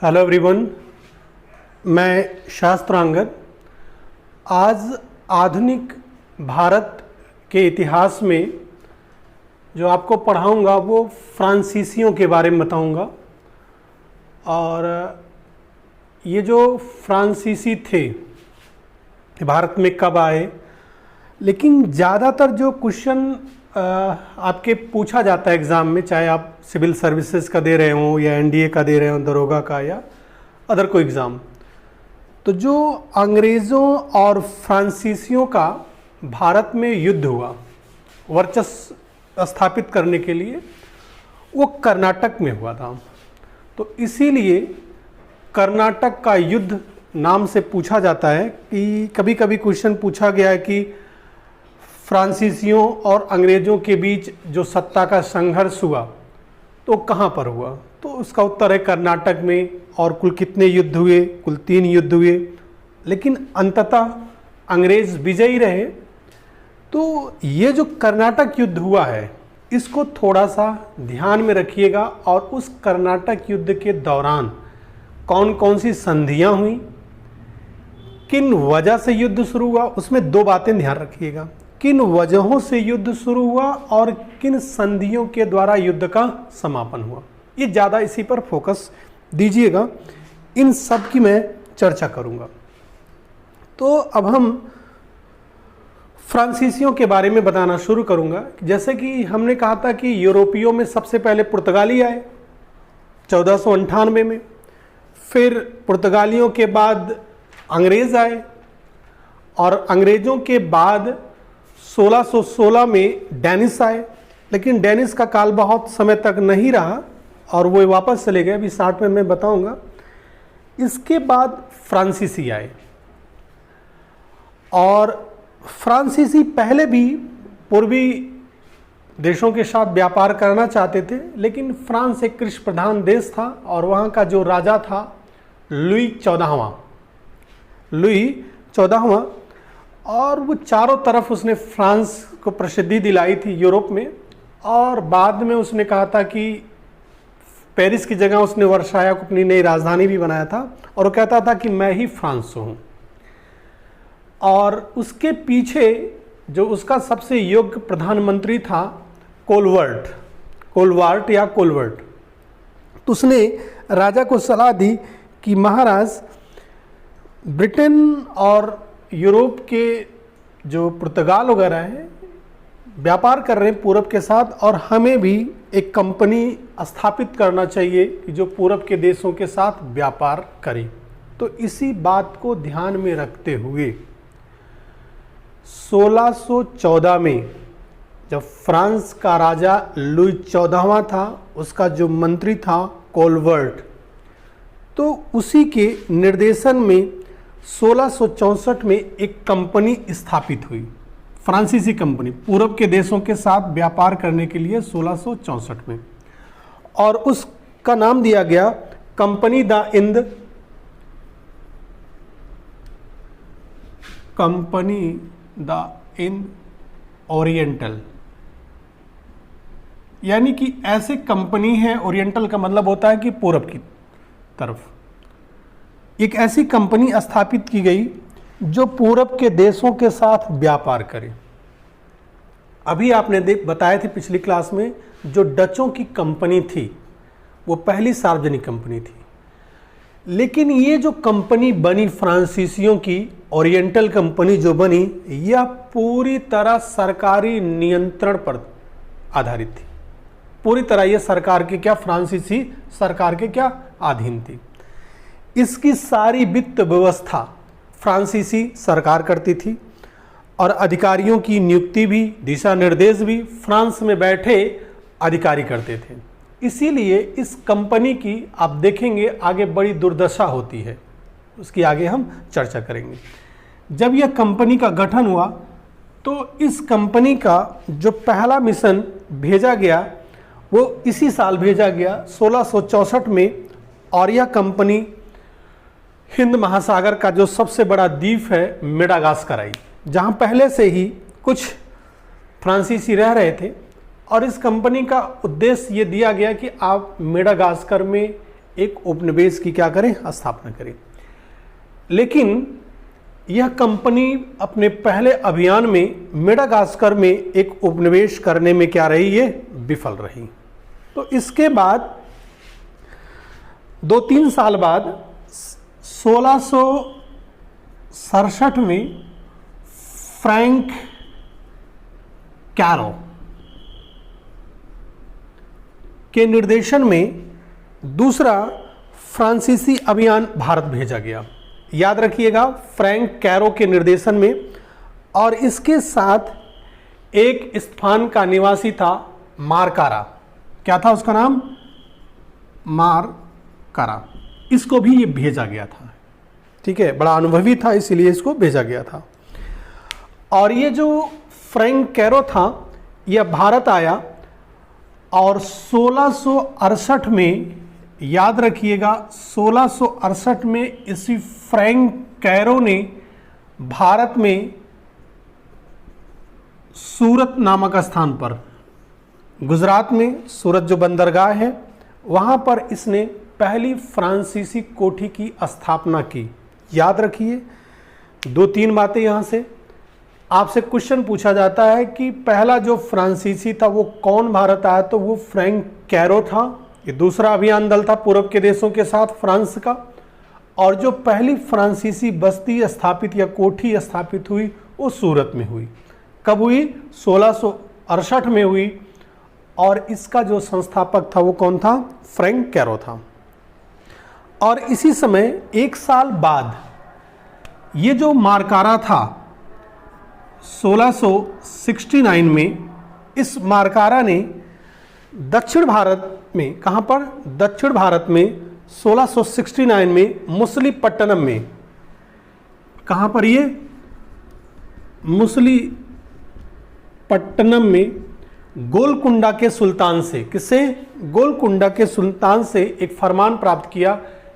Hello everyone, मैं शास्त्रांगद आज आधुनिक भारत के इतिहास में जो आपको पढ़ाऊंगा वो फ्रांसीसियों के बारे में बताऊंगा। और ये जो फ्रांसीसी थे भारत में कब आए, लेकिन ज़्यादातर जो क्वेश्चन आपके पूछा जाता है एग्ज़ाम में, चाहे आप सिविल सर्विसेज का दे रहे हों या एनडीए का दे रहे हों, दरोगा का या अदर कोई एग्ज़ाम, तो जो अंग्रेज़ों और फ्रांसीसियों का भारत में युद्ध हुआ वर्चस्व स्थापित करने के लिए, वो कर्नाटक में हुआ था। तो इसीलिए कर्नाटक का युद्ध नाम से पूछा जाता है कि कभी कभी क्वेश्चन पूछा गया है कि फ्रांसीसियों और अंग्रेज़ों के बीच जो सत्ता का संघर्ष हुआ तो कहाँ पर हुआ, तो उसका उत्तर है कर्नाटक में। और कुल कितने युद्ध हुए? कुल 3 युद्ध हुए, लेकिन अंततः अंग्रेज़ विजयी रहे। तो ये जो कर्नाटक युद्ध हुआ है इसको थोड़ा सा ध्यान में रखिएगा। और उस कर्नाटक युद्ध के दौरान कौन कौन सी संधियाँ हुई, किन वजह से युद्ध शुरू हुआ, उसमें 2 बातें ध्यान रखिएगा। किन वजहों से युद्ध शुरू हुआ और किन संधियों के द्वारा युद्ध का समापन हुआ, ये ज़्यादा इसी पर फोकस दीजिएगा। इन सब की मैं चर्चा करूंगा। तो अब हम फ्रांसीसियों के बारे में बताना शुरू करूंगा। जैसे कि हमने कहा था कि यूरोपियों में सबसे पहले पुर्तगाली आए 1498 में, फिर पुर्तगालियों के बाद अंग्रेज़ आए, और अंग्रेज़ों के बाद 1616 में डेनिस आए। लेकिन डेनिस का काल बहुत समय तक नहीं रहा और वो वापस चले गए, अभी 60 में मैं बताऊंगा। इसके बाद फ्रांसीसी आए, और फ्रांसीसी पहले भी पूर्वी देशों के साथ व्यापार करना चाहते थे, लेकिन फ्रांस एक कृषि प्रधान देश था और वहाँ का जो राजा था लुई 14वां, और वो चारों तरफ उसने फ्रांस को प्रसिद्धि दिलाई थी यूरोप में। और बाद में उसने कहा था कि पेरिस की जगह उसने वर्साया को अपनी नई राजधानी भी बनाया था, और वो कहता था कि मैं ही फ्रांस हूँ। और उसके पीछे जो उसका सबसे योग्य प्रधानमंत्री था कोलवार्ट, तो उसने राजा को सलाह दी कि महाराज, ब्रिटेन और यूरोप के जो पुर्तगाल वगैरह हैं व्यापार कर रहे हैं पूरब के साथ, और हमें भी एक कंपनी स्थापित करना चाहिए कि जो पूरब के देशों के साथ व्यापार करे। तो इसी बात को ध्यान में रखते हुए 1614 में जब फ्रांस का राजा लुई 14वां था, उसका जो मंत्री था कोलवर्ट, तो उसी के निर्देशन में 1664 में एक कंपनी स्थापित हुई, फ्रांसीसी कंपनी, पूरब के देशों के साथ व्यापार करने के लिए 1664 में। और उसका नाम दिया गया कंपनी द इंड ओरिएंटल, यानी कि ऐसे कंपनी है, ओरिएंटल का मतलब होता है कि पूरब की तरफ, एक ऐसी कंपनी स्थापित की गई जो पूरब के देशों के साथ व्यापार करे। अभी आपने बताए थे पिछली क्लास में, जो डचों की कंपनी थी वो पहली सार्वजनिक कंपनी थी, लेकिन ये जो कंपनी बनी फ्रांसीसियों की ओरिएंटल कंपनी जो बनी, यह पूरी तरह सरकारी नियंत्रण पर आधारित थी। पूरी तरह ये सरकार के फ्रांसीसी सरकार के अधीन थी। इसकी सारी वित्त व्यवस्था फ्रांसीसी सरकार करती थी, और अधिकारियों की नियुक्ति भी, दिशा निर्देश भी फ्रांस में बैठे अधिकारी करते थे। इसीलिए इस कंपनी की आप देखेंगे आगे बड़ी दुर्दशा होती है, उसकी आगे हम चर्चा करेंगे। जब यह कंपनी का गठन हुआ तो इस कंपनी का जो पहला मिशन भेजा गया वो इसी साल भेजा गया 1664 में, और यह कंपनी हिंद महासागर का जो सबसे बड़ा द्वीप है मेडागास्कर आई, जहाँ पहले से ही कुछ फ्रांसीसी रह रहे थे। और इस कंपनी का उद्देश्य ये दिया गया कि आप मेडागास्कर में एक उपनिवेश की क्या करें, स्थापना करें। लेकिन यह कंपनी अपने पहले अभियान में मेडागास्कर में एक उपनिवेश करने में क्या रही, ये विफल रही। तो इसके बाद 2-3 साल बाद 1667 में फ्रैंक कैरो के निर्देशन में दूसरा फ्रांसीसी अभियान भारत भेजा गया। याद रखिएगा, फ्रैंक कैरो के निर्देशन में, और इसके साथ एक स्थान का निवासी था मारकारा। क्या था उसका नाम, मारकारा। इसको भी ये भेजा गया था, ठीक है, बड़ा अनुभवी था इसीलिए इसको भेजा गया था। और ये जो फ्रैंक कैरो था यह भारत आया और 1668 में, याद रखिएगा 1668 में इसी फ्रैंक कैरो ने भारत में सूरत नामक स्थान पर, गुजरात में सूरत जो बंदरगाह है वहाँ पर इसने पहली फ्रांसीसी कोठी की स्थापना की। याद रखिए 2-3 बातें यहाँ से आपसे क्वेश्चन पूछा जाता है कि पहला जो फ्रांसीसी था वो कौन भारत आया, तो वो फ्रैंक कैरो था। ये दूसरा अभियान दल था पूर्व के देशों के साथ फ्रांस का। और जो पहली फ्रांसीसी बस्ती स्थापित या कोठी स्थापित हुई वो सूरत में हुई। कब हुई, 1668 में हुई। और इसका जो संस्थापक था वो कौन था, फ्रैंक कैरो था। और इसी समय 1 साल बाद ये जो मारकारा था 1669 में, इस मारकारा ने दक्षिण भारत में, कहाँ पर, दक्षिण भारत में 1669 में मुसलीपट्टनम में, कहाँ पर ये, मुसलीपट्टनम में गोलकुंडा के सुल्तान से, किससे, गोलकुंडा के सुल्तान से एक फरमान प्राप्त किया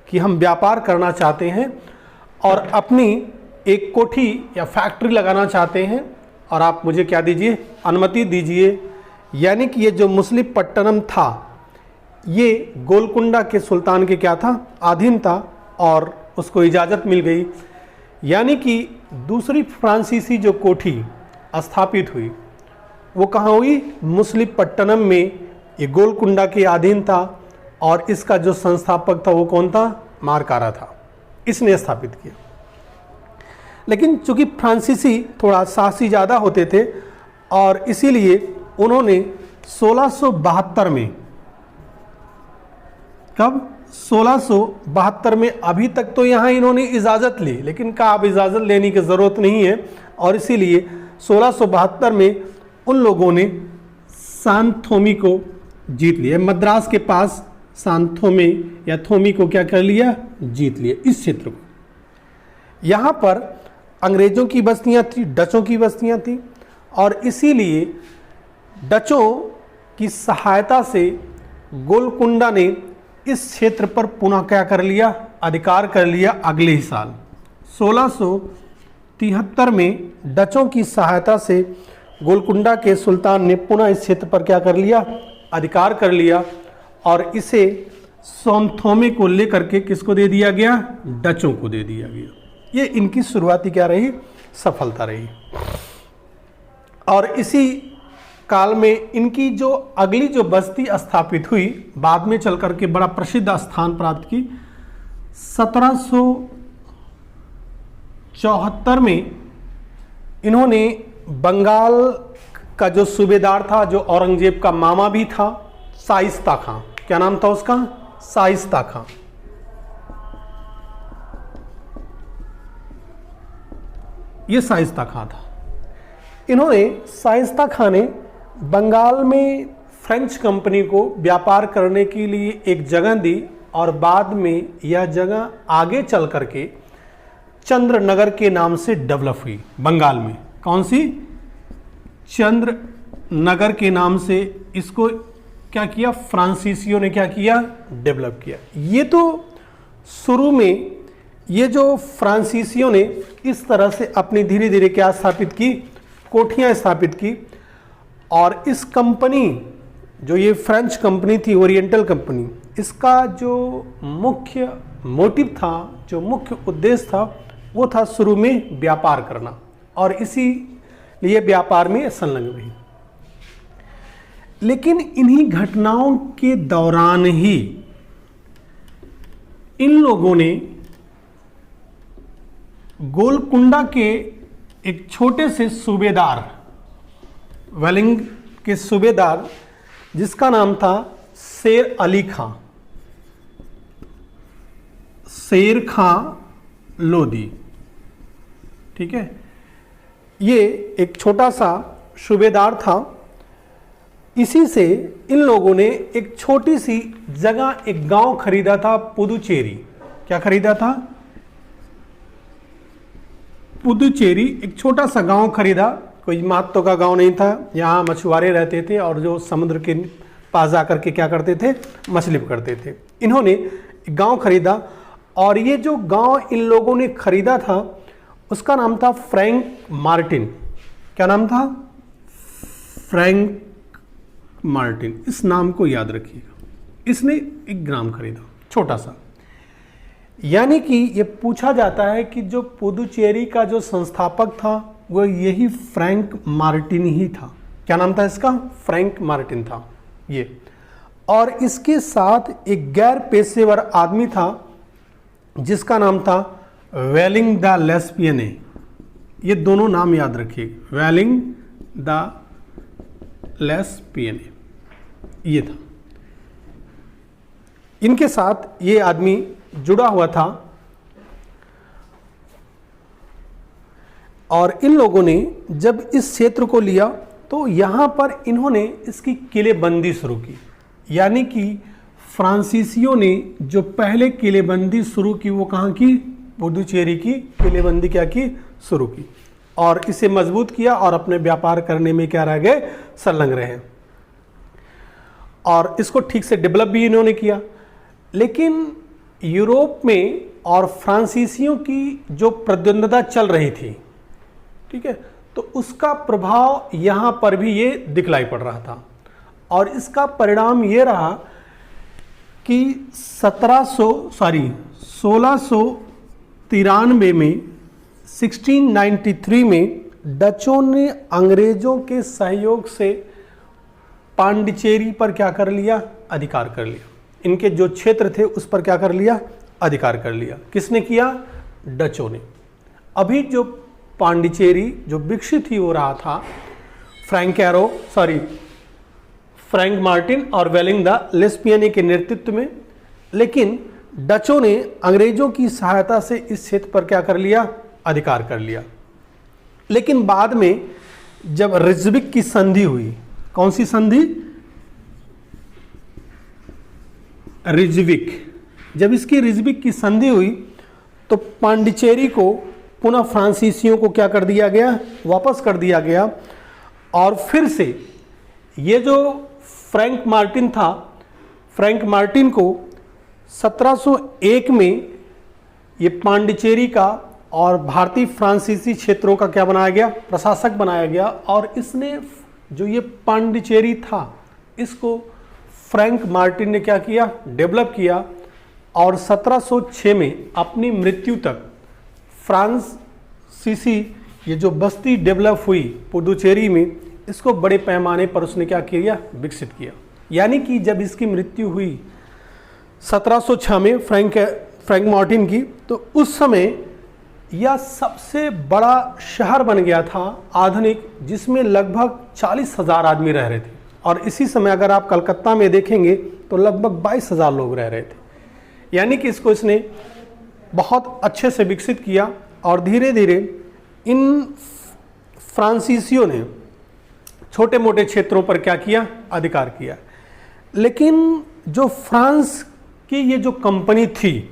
कि हम व्यापार करना चाहते हैं और अपनी एक कोठी या फैक्ट्री लगाना चाहते हैं और आप मुझे क्या दीजिए, अनुमति दीजिए। यानी कि ये जो मुसलीपट्टनम था ये गोलकुंडा के सुल्तान के क्या था, अधीन था और उसको इजाज़त मिल गई। यानी कि दूसरी फ्रांसीसी जो कोठी स्थापित हुई वो कहाँ हुई, मुसलीपट्टनम में। ये गोलकुंडा के अधीन था और इसका जो संस्थापक था वो कौन था, मारकारा था, इसने स्थापित किया। लेकिन चूंकि फ्रांसीसी थोड़ा साहसी ज़्यादा होते थे और इसीलिए उन्होंने 1672 में, कब, 1672 में, अभी तक तो यहाँ इन्होंने इजाज़त ली लेकिन कहा अब इजाज़त लेने की ज़रूरत नहीं है, और इसीलिए 1672 में उन लोगों ने सांथोमी को जीत लिया। मद्रास के पास सांथोमे या थोमी को क्या कर लिया, जीत लिया इस क्षेत्र को। यहाँ पर अंग्रेज़ों की बस्तियाँ थी, डचों की बस्तियाँ थी, और इसीलिए डचों की सहायता से गोलकुंडा ने इस क्षेत्र पर पुनः क्या कर लिया, अधिकार कर लिया। अगले ही साल 1673 में डचों की सहायता से गोलकुंडा के सुल्तान ने पुनः इस क्षेत्र पर क्या कर लिया, अधिकार कर लिया, और इसे सांथोमे को लेकर के किसको दे दिया गया, डचों को दे दिया गया। ये इनकी शुरुआती क्या रही, सफलता रही। और इसी काल में इनकी जो अगली जो बस्ती स्थापित हुई, बाद में चल करके बड़ा प्रसिद्ध स्थान प्राप्त की। 1774 में इन्होंने बंगाल का जो सूबेदार था, जो औरंगजेब का मामा भी था, शाइस्ता खां, क्या नाम था उसका, शाइस्ता खां, ये शाइस्ता खां था। इन्होंने, शाइस्ता खां ने बंगाल में फ्रेंच कंपनी को व्यापार करने के लिए एक जगह दी, और बाद में यह जगह आगे चल करके चंद्रनगर के नाम से डेवलप हुई बंगाल में। कौन सी, चंद्रनगर के नाम से इसको क्या किया, फ्रांसीसियों ने क्या किया, डेवलप किया। ये तो शुरू में ये जो फ्रांसीसियों ने इस तरह से अपनी धीरे धीरे क्या स्थापित की, कोठियाँ स्थापित की। और इस कंपनी जो ये फ्रेंच कंपनी थी ओरिएंटल कंपनी, इसका जो मुख्य मोटिव था, जो मुख्य उद्देश्य था, वो था शुरू में व्यापार करना और इसी लिए व्यापार में संलग्न रही। लेकिन इन्हीं घटनाओं के दौरान ही इन लोगों ने गोलकुंडा के एक छोटे से सूबेदार, वेलिंग के सूबेदार, जिसका नाम था शेर अली खां, शेर खां लोदी, ठीक है, ये एक छोटा सा सूबेदार था। इसी से इन लोगों ने एक छोटी सी जगह, एक गांव खरीदा था, पुदुचेरी। क्या खरीदा था? पुदुचेरी, एक छोटा सा गांव खरीदा। कोई महत्व का गांव नहीं था, यहाँ मछुआरे रहते थे और जो समुद्र के पास जाकर के क्या करते थे, मछली पकड़ते थे। इन्होंने एक गांव खरीदा और ये जो गांव इन लोगों ने खरीदा था उसका नाम था फ्रैंक मार्टिन। क्या नाम था? Frank Martin. इस नाम को याद रखिएगा। इसने एक ग्राम खरीदा, छोटा सा। यानी कि ये पूछा जाता है कि जो पुदुचेरी का जो संस्थापक था वो यही फ्रैंक मार्टिन ही था। क्या नाम था इसका? फ्रैंक मार्टिन था ये। और इसके साथ एक गैर पेशेवर आदमी था जिसका नाम था वेलिंग द लेस्पियने। ये दोनों नाम याद रखिएगा, वेलिंग द लेस्पियने, ये था। इनके साथ ये आदमी जुड़ा हुआ था और इन लोगों ने जब इस क्षेत्र को लिया तो यहाँ पर इन्होंने इसकी किलेबंदी शुरू की। यानी कि फ्रांसीसियों ने जो पहले किलेबंदी शुरू की वो कहाँ की? पुदुचेरी की किलेबंदी क्या की? शुरू की और इसे मजबूत किया और अपने व्यापार करने में क्या रह गए? संलग्न रहे और इसको ठीक से डेवलप भी इन्होंने किया। लेकिन यूरोप में और फ्रांसीसियों की जो प्रतिद्वंद्विता चल रही थी, ठीक है, तो उसका प्रभाव यहाँ पर भी ये दिखलाई पड़ रहा था और इसका परिणाम ये रहा कि 1693 में 1693 में डचों ने अंग्रेजों के सहयोग से पांडिचेरी पर क्या कर लिया? अधिकार कर लिया। इनके जो क्षेत्र थे उस पर क्या कर लिया? अधिकार कर लिया। किसने किया? डचों ने। अभी जो पांडिचेरी जो विकसित ही हो रहा था फ्रैंक मार्टिन और वेलिंग द लेस्पियने के नेतृत्व में, लेकिन डचों ने अंग्रेजों की सहायता से इस क्षेत्र पर क्या कर लिया? अधिकार कर लिया। लेकिन बाद में जब रिजविक की संधि हुई, कौन सी संधि? रिजविक। जब इसकी रिजविक की संधि हुई तो पांडिचेरी को पुनः फ्रांसीसियों को क्या कर दिया गया? वापस कर दिया गया और फिर से ये जो फ्रैंक मार्टिन था, फ्रैंक मार्टिन को 1701 में ये पांडिचेरी का और भारतीय फ्रांसीसी क्षेत्रों का क्या बनाया गया? प्रशासक बनाया गया और इसने जो ये पांडिचेरी था इसको फ्रैंक मार्टिन ने क्या किया? डेवलप किया और 1706 में अपनी मृत्यु तक फ्रांसीसी ये जो बस्ती डेवलप हुई पुदुचेरी में, इसको बड़े पैमाने पर उसने क्या किया? विकसित किया। यानी कि जब इसकी मृत्यु हुई 1706 में फ्रैंक मार्टिन की, तो उस समय यह सबसे बड़ा शहर बन गया था आधुनिक, जिसमें लगभग 40,000 आदमी रह रहे थे। और इसी समय अगर आप कलकत्ता में देखेंगे तो लगभग 22,000 लोग रह रहे थे। यानी कि इसको इसने बहुत अच्छे से विकसित किया और धीरे धीरे इन फ्रांसीसियों ने छोटे मोटे क्षेत्रों पर क्या किया? अधिकार किया। लेकिन जो फ्रांस की ये जो कंपनी थी,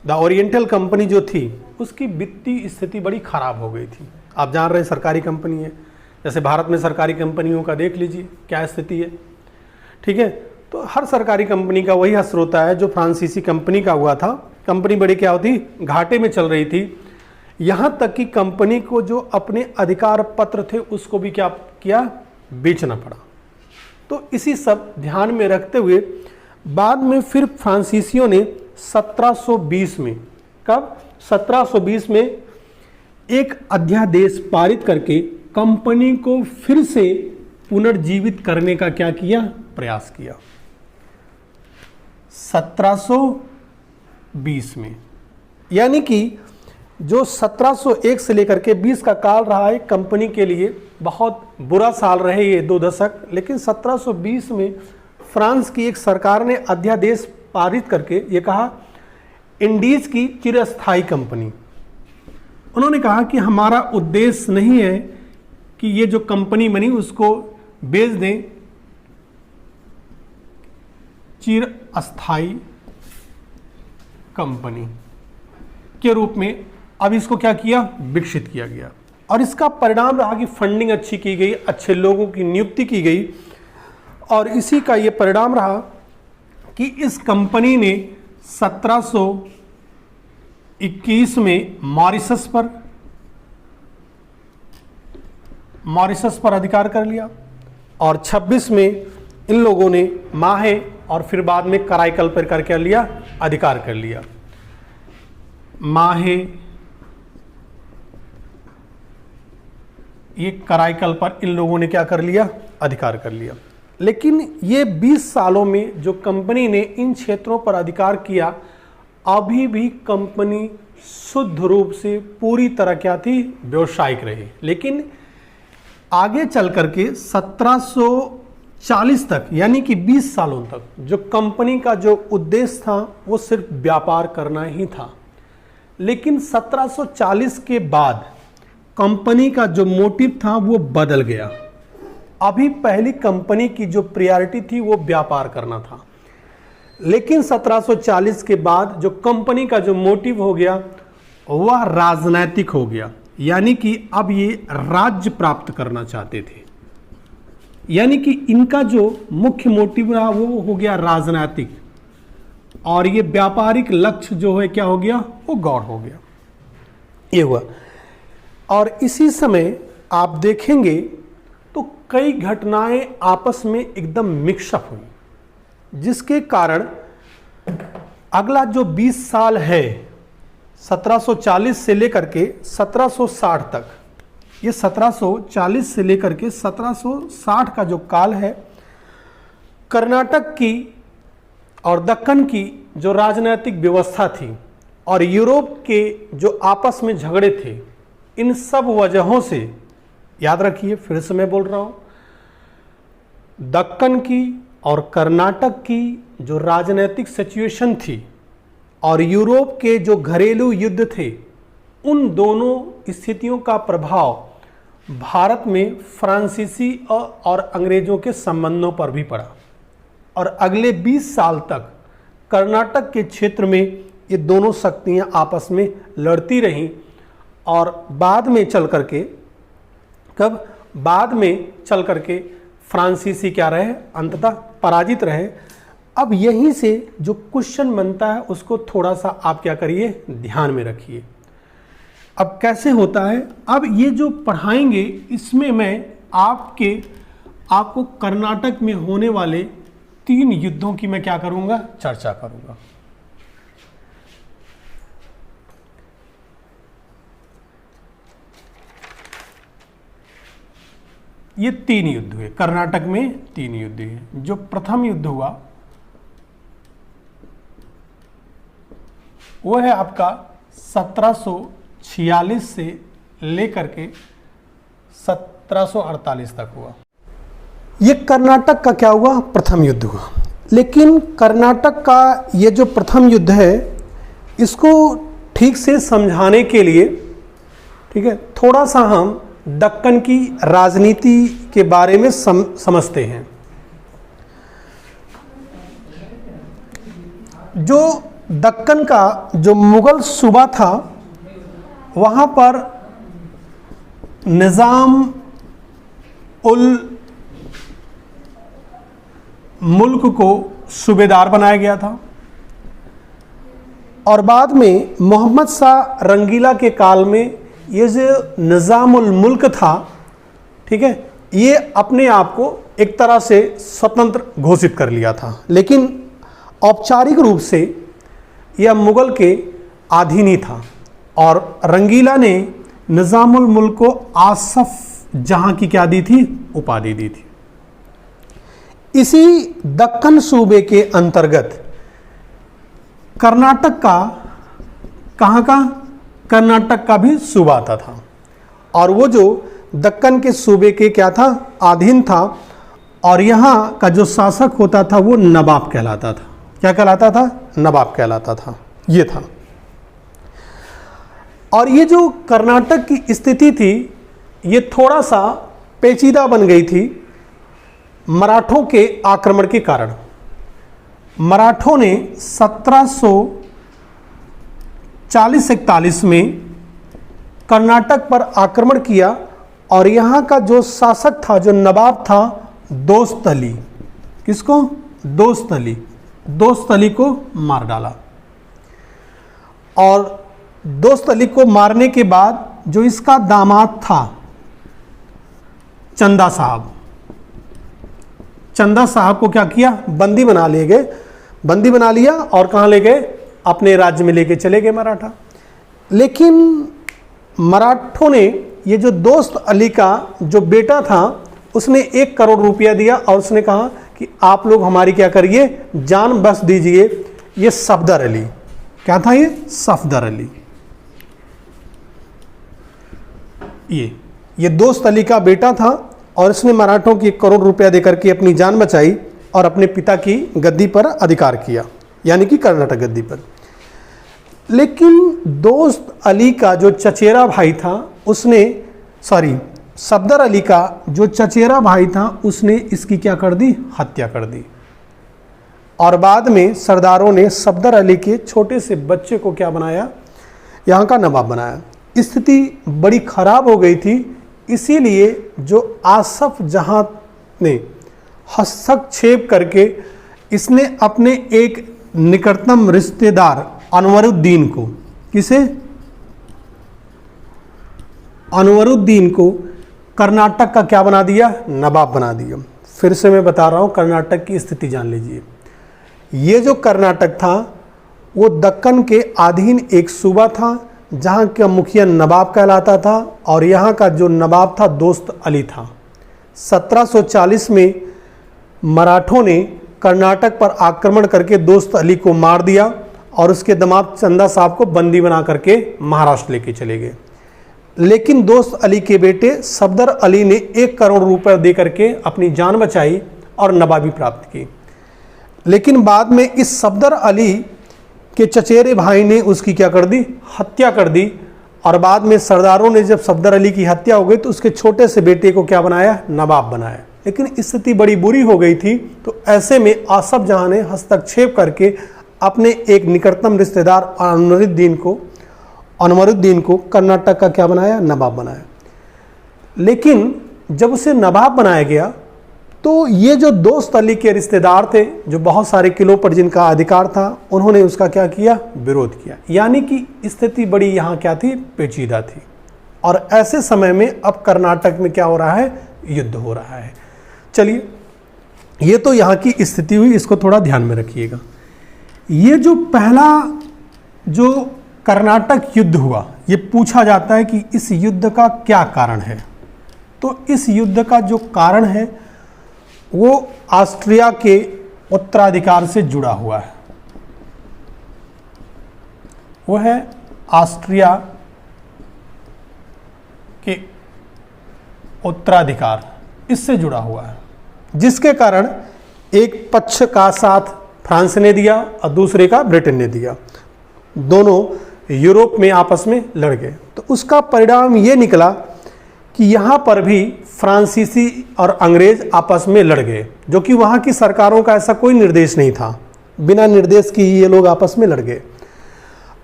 द ओरिएंटल कंपनी जो थी, उसकी वित्तीय स्थिति बड़ी खराब हो गई थी। आप जान रहे हैं सरकारी कंपनी है, जैसे भारत में सरकारी कंपनियों का देख लीजिए क्या स्थिति है, ठीक है। तो हर सरकारी कंपनी का वही असर होता है जो फ्रांसीसी कंपनी का हुआ था। कंपनी बड़ी क्या होती? घाटे में चल रही थी। यहाँ तक कि कंपनी को जो अपने अधिकार पत्र थे उसको भी क्या किया? बेचना पड़ा। तो इसी सब ध्यान में रखते हुए बाद में फिर फ्रांसीसियों ने 1720 में, कब 1720 में एक अध्यादेश पारित करके कंपनी को फिर से पुनर्जीवित करने का क्या किया, प्रयास किया 1720 में। यानी कि जो 1701 से लेकर के 20 का काल रहा है कंपनी के लिए बहुत बुरा साल रहे ये 2 दशक, लेकिन 1720 में फ्रांस की एक सरकार ने अध्यादेश पारित करके ये कहा, इंडीज की चिरस्थायी कंपनी, उन्होंने कहा कि हमारा उद्देश्य नहीं है कि ये जो कंपनी बनी उसको बेच दें, चिरस्थायी कंपनी के रूप में अब इसको क्या किया, विकसित किया गया। और इसका परिणाम रहा कि फंडिंग अच्छी की गई, अच्छे लोगों की नियुक्ति की गई, और इसी का ये परिणाम रहा कि इस कंपनी ने 1721 में मॉरिशस पर अधिकार कर लिया, और 26 में इन लोगों ने माहे और फिर बाद में कराईकल पर कर क्या लिया, अधिकार कर लिया। माहे, ये कराईकल पर इन लोगों ने क्या कर लिया, अधिकार कर लिया। लेकिन ये 20 सालों में जो कंपनी ने इन क्षेत्रों पर अधिकार किया, अभी भी कंपनी शुद्ध रूप से पूरी तरह क्या थी, व्यावसायिक रही। लेकिन आगे चल करके 1740 तक, यानी कि 20 सालों तक जो कंपनी का जो उद्देश्य था वो सिर्फ व्यापार करना ही था। लेकिन 1740 के बाद कंपनी का जो मोटिव था वो बदल गया। अभी पहली कंपनी की जो प्रायोरिटी थी वो व्यापार करना था, लेकिन 1740 के बाद जो कंपनी का जो मोटिव हो गया वह राजनैतिक हो गया। यानी कि अब ये राज्य प्राप्त करना चाहते थे, यानी कि इनका जो मुख्य मोटिव रहा वो हो गया राजनैतिक, और ये व्यापारिक लक्ष्य जो है क्या हो गया, वो गौड़ हो गया। ये हुआ। और इसी समय आप देखेंगे तो कई घटनाएं आपस में एकदम मिक्सअप हुई, जिसके कारण अगला जो 20 साल है 1740 से लेकर के 1760 तक, ये 1740 से लेकर के 1760 का जो काल है, कर्नाटक की और दक्कन की जो राजनीतिक व्यवस्था थी और यूरोप के जो आपस में झगड़े थे, इन सब वजहों से, याद रखिए फिर से मैं बोल रहा हूं, दक्कन की और कर्नाटक की जो राजनीतिक सिचुएशन थी और यूरोप के जो घरेलू युद्ध थे, उन दोनों स्थितियों का प्रभाव भारत में फ्रांसीसी और अंग्रेजों के संबंधों पर भी पड़ा। और अगले 20 साल तक कर्नाटक के क्षेत्र में ये दोनों शक्तियां आपस में लड़ती रहीं, और बाद में चल करके फ्रांसीसी क्या रहे, अंततः पराजित रहे। अब यहीं से जो क्वेश्चन बनता है उसको थोड़ा सा आप क्या करिए, ध्यान में रखिए। अब कैसे होता है, अब ये जो पढ़ाएंगे इसमें मैं आपको कर्नाटक में होने वाले 3 युद्धों की मैं क्या करूंगा, चर्चा करूंगा। ये 3 युद्ध हुए कर्नाटक में, 3 युद्ध हुए। जो प्रथम युद्ध हुआ वो है आपका 1746 से लेकर के 1748 तक हुआ। ये कर्नाटक का क्या हुआ, प्रथम युद्ध हुआ। लेकिन कर्नाटक का ये जो प्रथम युद्ध है, इसको ठीक से समझाने के लिए, ठीक है, थोड़ा सा हम दक्कन की राजनीति के बारे में समझते हैं। जो दक्कन का जो मुगल सूबा था, वहाँ पर निज़ाम उल मुल्क को सूबेदार बनाया गया था, और बाद में मोहम्मद शाह रंगीला के काल में ये जो निज़ामुल मुल्क था, ठीक है, ये अपने आप को एक तरह से स्वतंत्र घोषित कर लिया था, लेकिन औपचारिक रूप से यह मुगल के अधीन ही था। और रंगीला ने निज़ामुल मुल्क को आसफ जहां की क्या दी थी, उपाधि दी थी। इसी दक्कन सूबे के अंतर्गत कर्नाटक का, कहाँ का, कर्नाटक का भी सूबा आता था। और वो जो दक्कन के सूबे के क्या था, अधीन था। और यहाँ का जो शासक होता था वो नवाब कहलाता था। क्या कहलाता था, नवाब कहलाता था। ये था। और ये जो कर्नाटक की स्थिति थी ये थोड़ा सा पेचीदा बन गई थी मराठों के आक्रमण के कारण। मराठों ने 1740-41 में कर्नाटक पर आक्रमण किया और यहाँ का जो शासक था, जो नवाब था, दोस्त अली, किसको, दोस्त अली, दोस्त अली को मार डाला। और दोस्त अली को मारने के बाद जो इसका दामाद था चंदा साहब, चंदा साहब को क्या किया, बंदी बना ले गए, बंदी बना लिया और कहाँ ले गए, अपने राज्य में लेके चले गए मराठा। लेकिन मराठों ने ये जो दोस्त अली का जो बेटा था उसने 1 करोड़ रुपया दिया और उसने कहा कि आप लोग हमारी क्या करिए, जान बख्श दीजिए। ये सफदर अली, क्या था ये, सफदर अली, ये दोस्त अली का बेटा था और इसने मराठों की 1 करोड़ रुपया देकर के अपनी जान बचाई और अपने पिता की गद्दी पर अधिकार किया, यानी कि कर्नाटक गद्दी पर। लेकिन दोस्त अली का जो चचेरा भाई था उसने, सफदर अली का जो चचेरा भाई था उसने इसकी क्या कर दी, हत्या कर दी। और बाद में सरदारों ने सफदर अली के छोटे से बच्चे को क्या बनाया, यहाँ का नवाब बनाया। स्थिति बड़ी खराब हो गई थी, इसीलिए जो आसफ जहां ने हस्तक्षेप करके इसने अपने एक निकटतम रिश्तेदार अनवरुद्दीन को, किसे, अनवरुद्दीन को कर्नाटक का क्या बना दिया, नवाब बना दिया। फिर से मैं बता रहा हूं, कर्नाटक की स्थिति जान लीजिए। ये जो कर्नाटक था वो दक्कन के अधीन एक सूबा था जहाँ का मुखिया नवाब कहलाता था और यहाँ का जो नवाब था दोस्त अली था। 1740 में मराठों ने कर्नाटक पर आक्रमण करके दोस्त अली को मार दिया और उसके दामाद चंदा साहब को बंदी बना करके महाराष्ट्र लेके चले गए। लेकिन दोस्त अली के बेटे सफदर अली ने 1 करोड़ रुपए दे करके अपनी जान बचाई और नवाबी प्राप्त की। लेकिन बाद में इस सफदर अली के चचेरे भाई ने उसकी क्या कर दी, हत्या कर दी। और बाद में सरदारों ने जब सफदर अली की हत्या हो गई तो उसके छोटे से बेटे को क्या बनाया, नवाब बनाया। लेकिन स्थिति बड़ी बुरी हो गई थी, तो ऐसे में आसफ जहां ने हस्तक्षेप करके अपने एक निकटतम रिश्तेदार अनवरुद्दीन को कर्नाटक का क्या बनाया, नवाब बनाया। लेकिन जब उसे नवाब बनाया गया तो ये जो दोस्त अली के रिश्तेदार थे, जो बहुत सारे किलों पर जिनका अधिकार था, उन्होंने उसका क्या किया, विरोध किया। यानी कि स्थिति बड़ी यहाँ क्या थी, पेचीदा थी। और ऐसे समय में अब कर्नाटक में क्या हो रहा है, युद्ध हो रहा है। चलिए, ये तो यहाँ की स्थिति हुई, इसको थोड़ा ध्यान में रखिएगा। ये जो पहला जो कर्नाटक युद्ध हुआ, ये पूछा जाता है कि इस युद्ध का क्या कारण है। तो इस युद्ध का जो कारण है वो ऑस्ट्रिया के उत्तराधिकार से जुड़ा हुआ है। वो है ऑस्ट्रिया के उत्तराधिकार, इससे जुड़ा हुआ है, जिसके कारण एक पक्ष का साथ फ्रांस ने दिया और दूसरे का ब्रिटेन ने दिया। दोनों यूरोप में आपस में लड़ गए। तो उसका परिणाम ये निकला कि यहाँ पर भी फ्रांसीसी और अंग्रेज आपस में लड़ गए, जो कि वहाँ की सरकारों का ऐसा कोई निर्देश नहीं था, बिना निर्देश के ये लोग आपस में लड़ गए।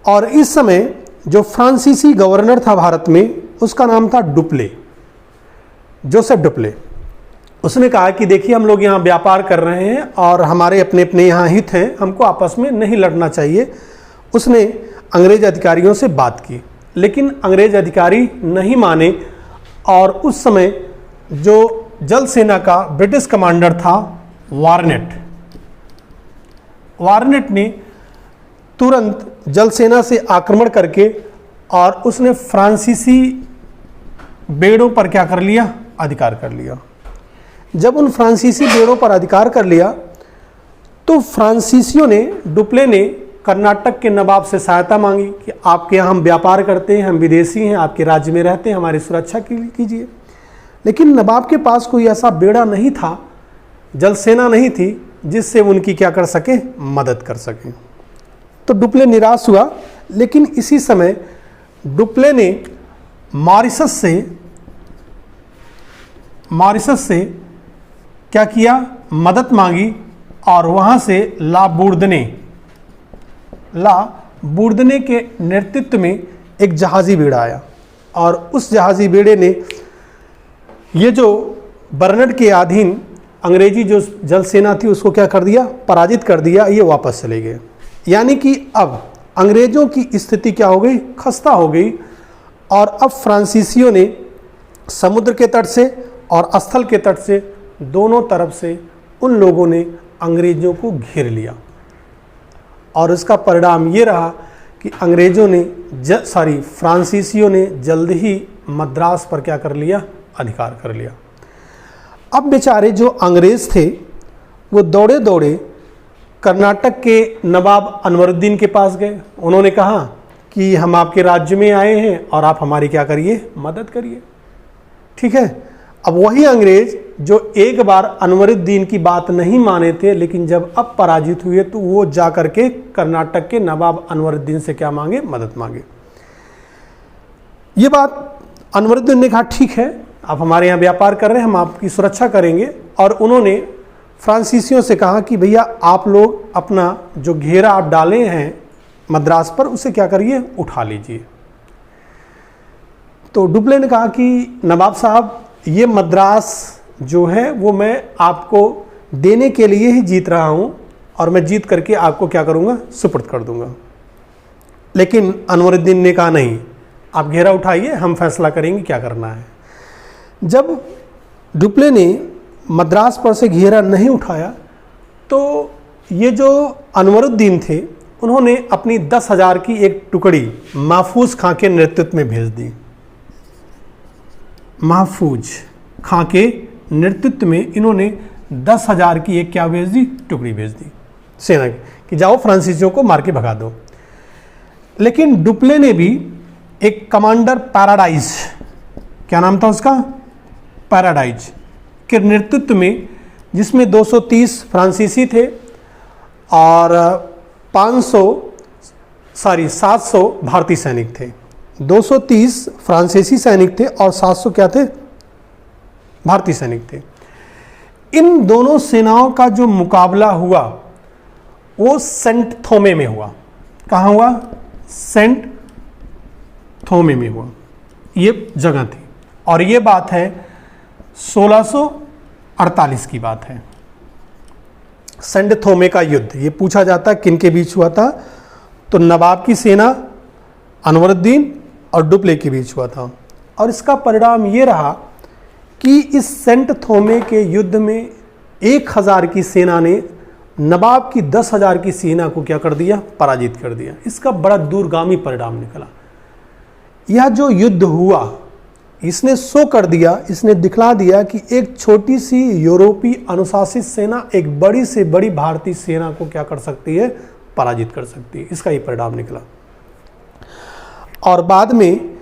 और इस समय जो फ्रांसीसी गवर्नर था भारत में, उसका नाम था डुप्ले, जोसेफ डुप्ले। उसने कहा कि देखिए, हम लोग यहाँ व्यापार कर रहे हैं और हमारे अपने अपने यहाँ हित हैं, हमको आपस में नहीं लड़ना चाहिए। उसने अंग्रेज अधिकारियों से बात की, लेकिन अंग्रेज अधिकारी नहीं माने। और उस समय जो जल सेना का ब्रिटिश कमांडर था वार्नेट। वार्नेट ने तुरंत जल सेना से आक्रमण करके और उसने फ्रांसीसी बेड़ों पर क्या कर लिया, अधिकार कर लिया। जब उन फ्रांसीसी बेड़ों पर अधिकार कर लिया तो फ्रांसीसियों ने, डुप्ले ने कर्नाटक के नवाब से सहायता मांगी कि आपके यहाँ हम व्यापार करते हैं, हम विदेशी हैं, आपके राज्य में रहते हैं, हमारी सुरक्षा कीजिए। लेकिन नवाब के पास कोई ऐसा बेड़ा नहीं था, जल सेना नहीं थी जिससे उनकी क्या कर सके, मदद कर सके। तो डुप्ले निराश हुआ। लेकिन इसी समय डुप्ले ने मॉरिशस से क्या किया, मदद मांगी और वहां से ला बुर्दने के नेतृत्व में एक जहाजी बेड़ा आया और उस जहाजी बेड़े ने ये जो बर्नर्ड के अधीन अंग्रेजी जो जल सेना थी उसको क्या कर दिया, पराजित कर दिया। ये वापस चले गए। यानी कि अब अंग्रेजों की स्थिति क्या हो गई, खस्ता हो गई। और अब फ्रांसीसियों ने समुद्र के तट से और स्थल के तट से दोनों तरफ से उन लोगों ने अंग्रेजों को घेर लिया। और इसका परिणाम ये रहा कि फ्रांसीसियों ने जल्द ही मद्रास पर क्या कर लिया, अधिकार कर लिया। अब बेचारे जो अंग्रेज थे वो दौड़े दौड़े कर्नाटक के नवाब अनवरुद्दीन के पास गए। उन्होंने कहा कि हम आपके राज्य में आए हैं और आप हमारी क्या करिए, मदद करिए। ठीक है। अब वही अंग्रेज जो एक बार अनवरुद्दीन की बात नहीं माने थे, लेकिन जब अब पराजित हुए तो वो जा करके कर्नाटक के नवाब अनवरुद्दीन से क्या मांगे, मदद मांगे। ये बात अनवरुद्दीन ने कहा ठीक है, आप हमारे यहाँ व्यापार कर रहे हैं, हम आपकी सुरक्षा करेंगे। और उन्होंने फ्रांसीसियों से कहा कि भैया आप लोग अपना जो घेरा आप डाले हैं मद्रास पर उसे क्या करिए, उठा लीजिए। तो डुप्ले ने कहा कि नवाब साहब ये मद्रास जो है वो मैं आपको देने के लिए ही जीत रहा हूँ और मैं जीत करके आपको क्या करूँगा, सुपुर्द कर दूँगा। लेकिन अनवरुद्दीन ने कहा नहीं, आप घेरा उठाइए, हम फैसला करेंगे क्या करना है। जब डुप्ले ने मद्रास पर से घेरा नहीं उठाया तो ये जो अनवरुद्दीन थे उन्होंने अपनी 10,000 की एक टुकड़ी महफूज खां के नेतृत्व में भेज दी। महफूज खां के नेतृत्व में इन्होंने 10,000 की एक क्या भेज दी, टुकड़ी भेज दी सेना की, कि जाओ फ्रांसीसियों को मार के भगा दो। लेकिन डुप्ले ने भी एक कमांडर पैराडाइज, क्या नाम था उसका, पैराडाइज के नेतृत्व में, जिसमें 230 फ्रांसीसी थे और 700 भारतीय सैनिक थे। 230 फ्रांसीसी सैनिक थे और 700 क्या थे, भारतीय सैनिक थे। इन दोनों सेनाओं का जो मुकाबला हुआ वो सेंट थोमे में हुआ। कहाँ हुआ, सेंट थोमे में हुआ। ये जगह थी और ये बात है 1648 की बात है। सेंट थोमे का युद्ध, ये पूछा जाता है किन के बीच हुआ था, तो नवाब की सेना अनवरुद्दीन और डुप्ले के बीच हुआ था। और इसका परिणाम ये रहा कि इस सेंट थोमे के युद्ध में 1000 की सेना ने नवाब की 10,000 की सेना को क्या कर दिया, पराजित कर दिया। इसका बड़ा दूरगामी परिणाम निकला। यह जो युद्ध हुआ इसने शो कर दिया, इसने दिखला दिया कि एक छोटी सी यूरोपीय अनुशासित सेना एक बड़ी से बड़ी भारतीय सेना को क्या कर सकती है, पराजित कर सकती है। इसका ही परिणाम निकला। और बाद में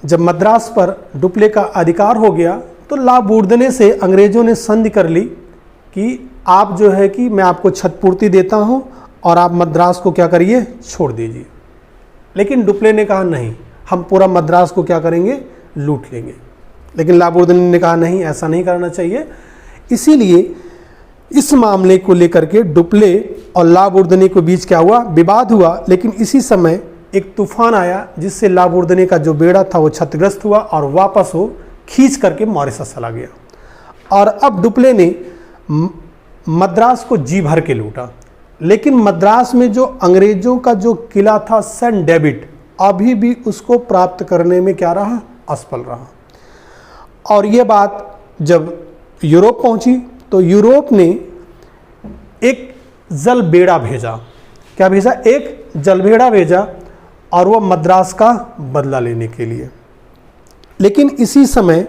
जब मद्रास पर डुप्ले का अधिकार हो गया तो ला बुर्दने से अंग्रेजों ने संधि कर ली कि आप जो है कि मैं आपको क्षतिपूर्ति देता हूं और आप मद्रास को क्या करिए, छोड़ दीजिए। लेकिन डुप्ले ने कहा नहीं, हम पूरा मद्रास को क्या करेंगे, लूट लेंगे। लेकिन ला बुर्दने ने कहा नहीं, ऐसा नहीं करना चाहिए। इसीलिए इस मामले को लेकर के डुप्ले और ला बुर्दने के बीच क्या हुआ, विवाद हुआ। लेकिन इसी समय एक तूफान आया जिससे ला बुर्दने का जो बेड़ा था वो क्षतिग्रस्त हुआ और वापस वो खींच करके मॉरिशस चला गया। और अब डुप्ले ने मद्रास को जी भर के लूटा। लेकिन मद्रास में जो अंग्रेजों का जो किला था सेंट डेविड, अभी भी उसको प्राप्त करने में क्या रहा, असफल रहा। और ये बात जब यूरोप पहुंची तो यूरोप ने एक जलबेड़ा भेजा। क्या भेजा? एक जलबेड़ा भेजा, और वह मद्रास का बदला लेने के लिए। लेकिन इसी समय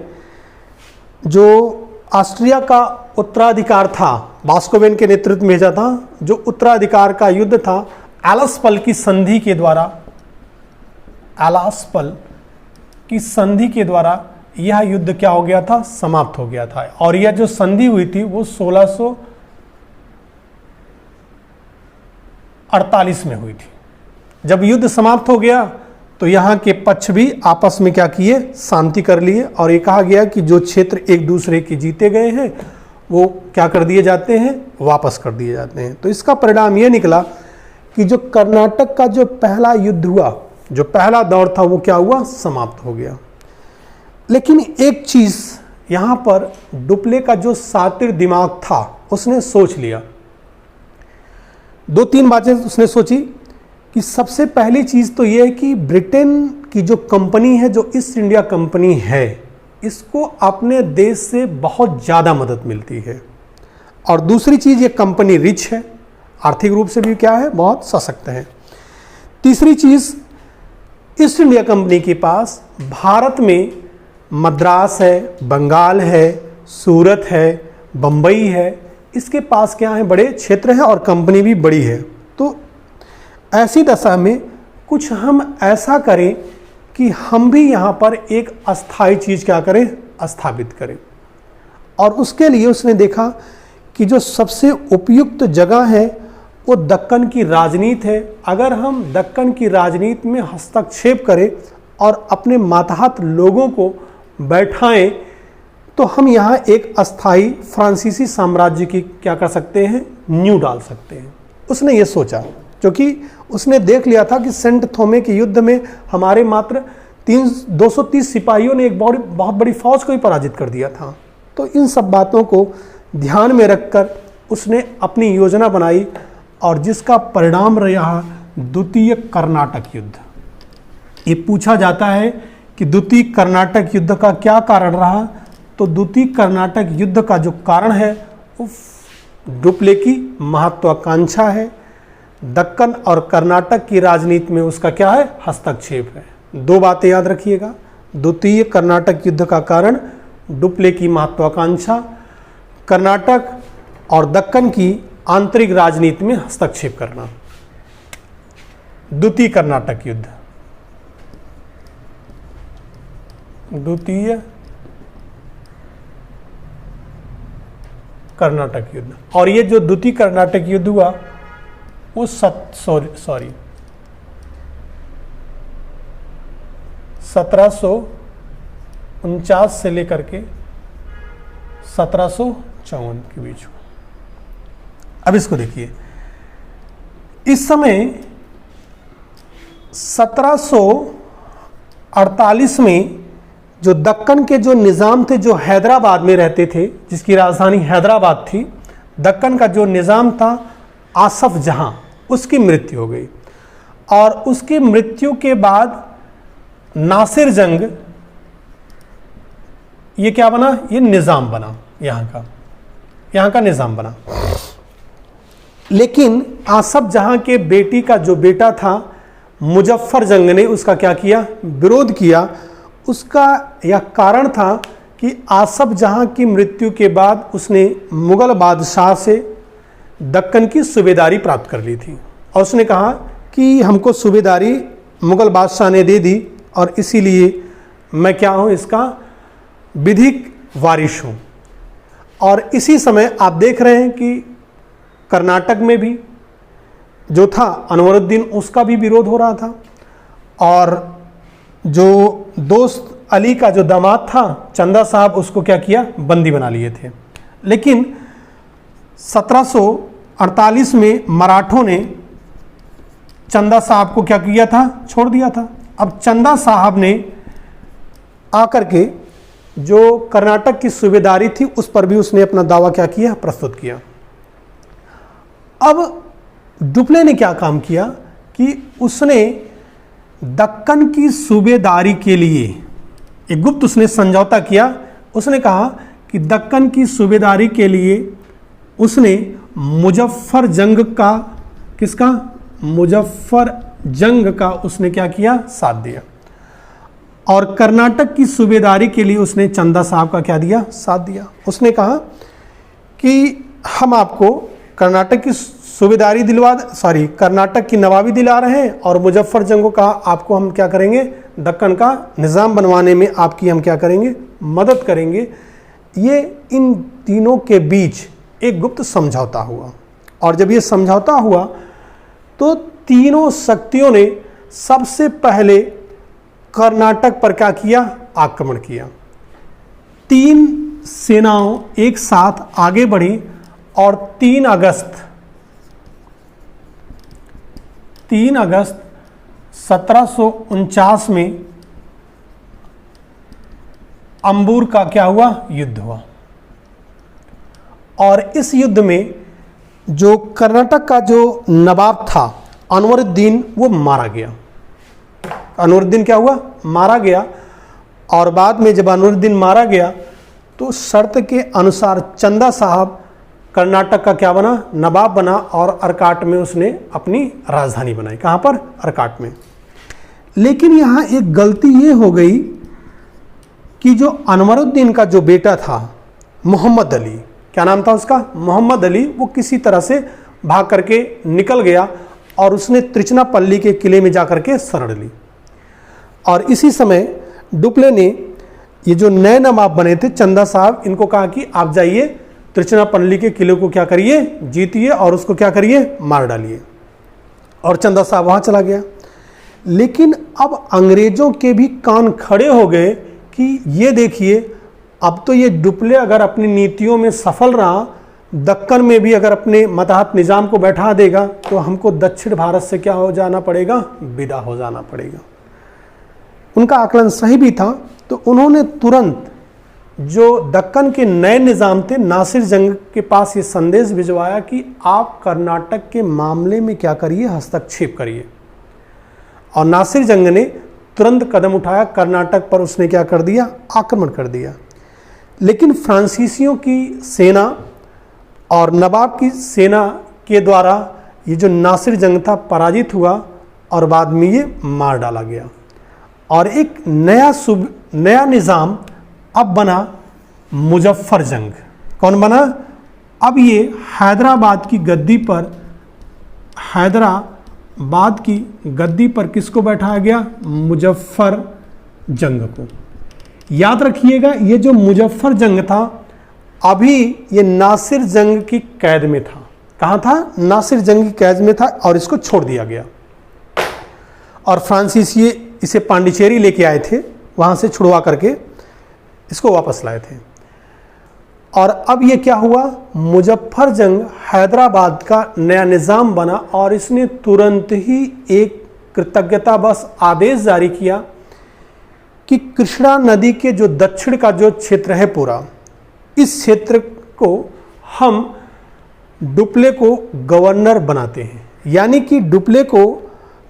जो ऑस्ट्रिया का उत्तराधिकार था, वास्कोवेन के नेतृत्व में भेजा था, जो उत्तराधिकार का युद्ध था, एलस्पल की संधि के द्वारा, एलस्पल की संधि के द्वारा यह युद्ध क्या हो गया था? समाप्त हो गया था। और यह जो संधि हुई थी वो 1648 में हुई थी। जब युद्ध समाप्त हो गया तो यहाँ के पक्ष भी आपस में क्या किए? शांति कर लिए, और ये कहा गया कि जो क्षेत्र एक दूसरे के जीते गए हैं वो क्या कर दिए जाते हैं? वापस कर दिए जाते हैं। तो इसका परिणाम ये निकला कि जो कर्नाटक का जो पहला युद्ध हुआ, जो पहला दौर था, वो क्या हुआ? समाप्त हो गया। लेकिन एक चीज यहाँ पर डुप्ले का जो शातिर दिमाग था उसने सोच लिया, 2-3 बातें उसने सोची कि सबसे पहली चीज तो यह है कि ब्रिटेन की जो कंपनी है, जो ईस्ट इंडिया कंपनी है, इसको अपने देश से बहुत ज़्यादा मदद मिलती है। और दूसरी चीज़, ये कंपनी रिच है, आर्थिक रूप से भी क्या है? बहुत सशक्त है। तीसरी चीज़, ईस्ट इंडिया कंपनी के पास भारत में मद्रास है, बंगाल है, सूरत है, बम्बई है, इसके पास क्या है? बड़े क्षेत्र हैं और कंपनी भी बड़ी है। तो ऐसी दशा में कुछ हम ऐसा करें कि हम भी यहाँ पर एक अस्थायी चीज़ क्या करें? स्थापित करें। और उसके लिए उसने देखा कि जो सबसे उपयुक्त जगह है वो दक्कन की राजनीति है। अगर हम दक्कन की राजनीति में हस्तक्षेप करें और अपने मातहत लोगों को बैठाएं तो हम यहाँ एक अस्थायी फ्रांसीसी साम्राज्य की क्या कर सकते हैं? नींव डाल सकते हैं। उसने ये सोचा, क्योंकि उसने देख लिया था कि सेंट थोमे के युद्ध में हमारे मात्र 230 सिपाहियों ने एक बहुत बड़ी फौज को ही पराजित कर दिया था। तो इन सब बातों को ध्यान में रखकर उसने अपनी योजना बनाई, और जिसका परिणाम रहा द्वितीय कर्नाटक युद्ध। ये पूछा जाता है कि द्वितीय कर्नाटक युद्ध का क्या कारण रहा? तो द्वितीय कर्नाटक युद्ध का जो कारण है वो डुप्ले की महत्वाकांक्षा है। दक्कन और कर्नाटक की राजनीति में उसका क्या है? हस्तक्षेप है। 2 बातें याद रखिएगा, द्वितीय कर्नाटक युद्ध का कारण डुप्ले की महत्वाकांक्षा, कर्नाटक और दक्कन की आंतरिक राजनीति में हस्तक्षेप करना। द्वितीय कर्नाटक युद्ध, द्वितीय कर्नाटक युद्ध। और ये जो द्वितीय कर्नाटक युद्ध हुआ वो 1749 से लेकर के 1754 के बीच हुआ। अब इसको देखिए, इस समय 1748 में जो दक्कन के जो निज़ाम थे, जो हैदराबाद में रहते थे, जिसकी राजधानी हैदराबाद थी, दक्कन का जो निज़ाम था आसफ जहां, उसकी मृत्यु हो गई। और उसकी मृत्यु के बाद नासिर जंग, ये क्या बना? ये निज़ाम बना, यहाँ का निज़ाम बना। लेकिन आसफ जहां के बेटी का जो बेटा था मुजफ्फर जंग ने उसका क्या किया? विरोध किया। उसका यह कारण था कि आसफ जहां की मृत्यु के बाद उसने मुगल बादशाह से दक्कन की सूबेदारी प्राप्त कर ली थी, और उसने कहा कि हमको सूबेदारी मुगल बादशाह ने दे दी, और इसीलिए मैं क्या हूँ? इसका विधिक वारिश हूँ। और इसी समय आप देख रहे हैं कि कर्नाटक में भी जो था अनवरुद्दीन, उसका भी विरोध हो रहा था। और जो दोस्त अली का जो दामाद था चंदा साहब, उसको क्या किया? बंदी बना लिए थे। लेकिन 1748 में मराठों ने चंदा साहब को क्या किया था? छोड़ दिया था। अब चंदा साहब ने आकर के जो कर्नाटक की सूबेदारी थी उस पर भी उसने अपना दावा क्या किया? प्रस्तुत किया। अब डुप्ले ने क्या काम किया कि उसने दक्कन की सूबेदारी के लिए एक गुप्त उसने समझौता किया। उसने कहा कि दक्कन की सूबेदारी के लिए उसने मुजफ्फर जंग का, किसका, मुजफ्फर जंग का उसने क्या किया, साथ दिया। और कर्नाटक की सूबेदारी के लिए उसने चंदा साहब का क्या दिया, साथ दिया। उसने कहा कि हम आपको कर्नाटक की सूबेदारी कर्नाटक की नवाबी दिला रहे हैं, और मुजफ्फर जंग को कहा आपको हम क्या करेंगे, दक्कन का निज़ाम बनवाने में आपकी हम क्या करेंगे, मदद करेंगे। ये इन तीनों के बीच एक गुप्त समझौता हुआ, और जब ये समझौता हुआ तो तीनों शक्तियों ने सबसे पहले कर्नाटक पर क्या किया, आक्रमण किया। तीन सेनाओं एक साथ आगे बढ़ी और 3 अगस्त 1749 में अंबूर का क्या हुआ, युद्ध हुआ। और इस युद्ध में जो कर्नाटक का जो नवाब था अनवरुद्दीन, वो मारा गया। अनवरुद्दीन क्या हुआ, मारा गया। और बाद में जब अनवरुद्दीन मारा गया तो शर्त के अनुसार चंदा साहब कर्नाटक का क्या बना, नवाब बना, और अर्काट में उसने अपनी राजधानी बनाई। कहाँ पर, अर्काट में। लेकिन यहाँ एक गलती ये हो गई कि जो अनवरुद्दीन का जो बेटा था मोहम्मद अली, क्या नाम था उसका, मोहम्मद अली, वो किसी तरह से भाग करके निकल गया और उसने त्रिचनापल्ली के किले में जाकर के शरण ली। और इसी समय डुप्ले ने, ये जो नए नवाब बने थे चंदा साहब, इनको कहा कि आप जाइए त्रिचनापल्ली के किले को क्या करिए, जीतिए, और उसको क्या करिए, मार डालिए। और चंदा साहब वहाँ चला गया। लेकिन अब अंग्रेज़ों के भी कान खड़े हो गए कि ये देखिए, अब तो ये डुप्ले अगर अपनी नीतियों में सफल रहा, दक्कन में भी अगर अपने मतहत निज़ाम को बैठा देगा, तो हमको दक्षिण भारत से क्या हो जाना पड़ेगा, विदा हो जाना पड़ेगा। उनका आकलन सही भी था। तो उन्होंने तुरंत जो दक्कन के नए निज़ाम थे नासिर जंग के पास ये संदेश भिजवाया कि आप कर्नाटक के मामले में क्या करिए, हस्तक्षेप करिए। और नासिर जंग ने तुरंत कदम उठाया, कर्नाटक पर उसने क्या कर दिया, आक्रमण कर दिया। लेकिन फ्रांसीसियों की सेना और नवाब की सेना के द्वारा ये जो नासिर जंग था पराजित हुआ, और बाद में ये मार डाला गया। और एक नया निज़ाम अब बना मुजफ्फर जंग। कौन बना, अब ये हैदराबाद की गद्दी पर किसको बैठाया गया, मुजफ्फर जंग को। याद रखिएगा, ये जो मुजफ्फर जंग था अभी ये नासिर जंग की कैद में था। कहाँ था, नासिर जंग की कैद में था, और इसको छोड़ दिया गया। और फ्रांसीसी इसे पांडिचेरी लेके आए थे, वहाँ से छुड़वा करके इसको वापस लाए थे। और अब ये क्या हुआ, मुजफ्फर जंग हैदराबाद का नया निज़ाम बना, और इसने तुरंत ही एक कृतज्ञता बस आदेश जारी किया कि कृष्णा नदी के जो दक्षिण का जो क्षेत्र है पूरा, इस क्षेत्र को हम डुप्ले को गवर्नर बनाते हैं। यानी कि डुप्ले को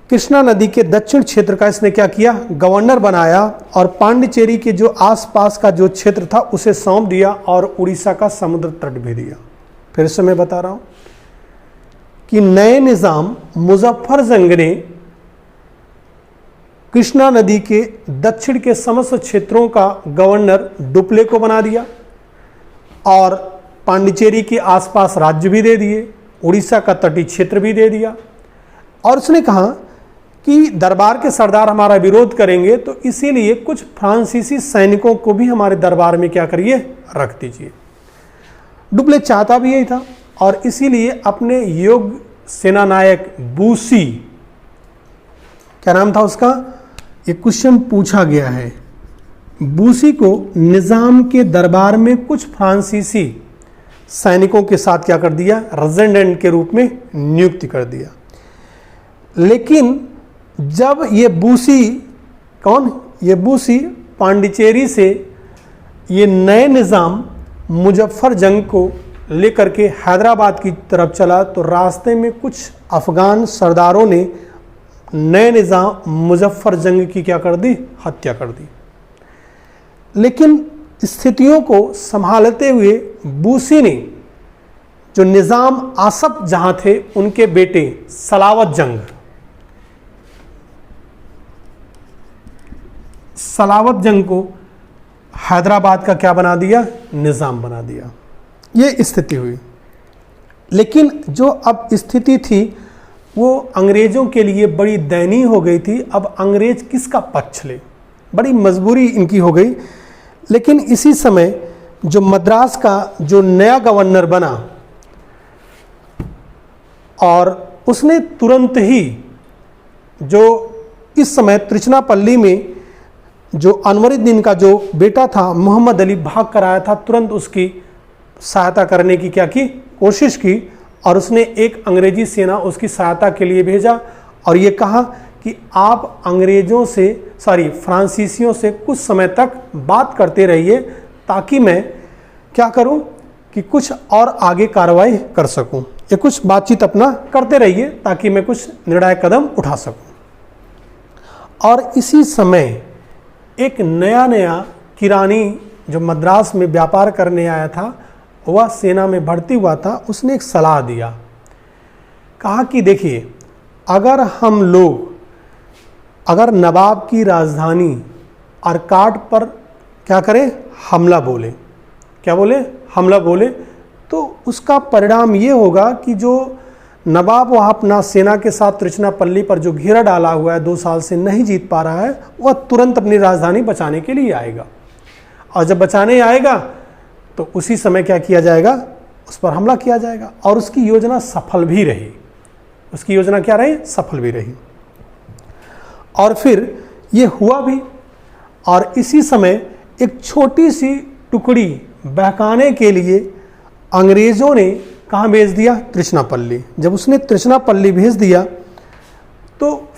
कृष्णा नदी के दक्षिण क्षेत्र का इसने क्या किया, गवर्नर बनाया, और पांडिचेरी के जो आसपास का जो क्षेत्र था उसे सौंप दिया, और उड़ीसा का समुद्र तट भी दिया। फिर से मैं बता रहा हूं कि नए निज़ाम मुजफ्फर जंग ने कृष्णा नदी के दक्षिण के समस्त क्षेत्रों का गवर्नर डुप्ले को बना दिया, और पांडिचेरी के आसपास राज्य भी दे दिए, उड़ीसा का तटीय क्षेत्र भी दे दिया। और उसने कहा कि दरबार के सरदार हमारा विरोध करेंगे, तो इसीलिए कुछ फ्रांसीसी सैनिकों को भी हमारे दरबार में क्या करिए, रख दीजिए। डुप्ले चाहता भी यही था, और इसीलिए अपने योग्य सेनानायक बूसी, क्या नाम था उसका, ये क्वेश्चन पूछा गया है, बूसी को निज़ाम के दरबार में कुछ फ्रांसीसी सैनिकों के साथ क्या कर दिया, रेजिडेंट के रूप में नियुक्ति कर दिया। लेकिन जब ये बूसी, कौन, ये बूसी पांडिचेरी से ये नए निज़ाम मुजफ्फर जंग को लेकर के हैदराबाद की तरफ चला, तो रास्ते में कुछ अफ़गान सरदारों ने नए निज़ाम मुजफ्फर जंग की क्या कर दी, हत्या कर दी। लेकिन स्थितियों को संभालते हुए बूसी ने जो निज़ाम आसफ जहां थे उनके बेटे सलावत जंग को हैदराबाद का क्या बना दिया, निज़ाम बना दिया। ये स्थिति हुई। लेकिन जो अब स्थिति थी वो अंग्रेज़ों के लिए बड़ी दयनीय हो गई थी। अब अंग्रेज किसका पक्ष ले, बड़ी मजबूरी इनकी हो गई। लेकिन इसी समय जो मद्रास का जो नया गवर्नर बना और उसने तुरंत ही जो इस समय त्रिचनापल्ली में जो अनवरुद्दीन का जो बेटा था मोहम्मद अली भाग कर आया था, तुरंत उसकी सहायता करने की क्या की, कोशिश की। और उसने एक अंग्रेजी सेना उसकी सहायता के लिए भेजा और ये कहा कि आप अंग्रेज़ों से फ्रांसीसियों से कुछ समय तक बात करते रहिए ताकि मैं क्या करूं कि कुछ और आगे कार्रवाई कर सकूं, या कुछ बातचीत अपना करते रहिए ताकि मैं कुछ निर्णायक कदम उठा सकूं। और इसी समय एक नया किरानी जो मद्रास में व्यापार करने आया था, वह सेना में भर्ती हुआ था। उसने एक सलाह दिया, कहा कि देखिए अगर नवाब की राजधानी अरकाट पर क्या करें, हमला बोले, क्या बोले, हमला बोले, तो उसका परिणाम ये होगा कि जो नवाब वहाँ अपना सेना के साथ त्रिचनापल्ली पर जो घेरा डाला हुआ है 2 साल से नहीं जीत पा रहा है, वह तुरंत अपनी राजधानी बचाने के लिए आएगा। और जब बचाने आएगा तो उसी समय क्या किया जाएगा, उस पर हमला किया जाएगा। और उसकी योजना सफल भी रही। उसकी योजना क्या रही, सफल भी रही। और फिर ये हुआ भी। और इसी समय एक छोटी सी टुकड़ी बहकाने के लिए अंग्रेज़ों ने कहाँ भेज दिया, त्रिचनापल्ली। जब उसने त्रिचनापल्ली भेज दिया तो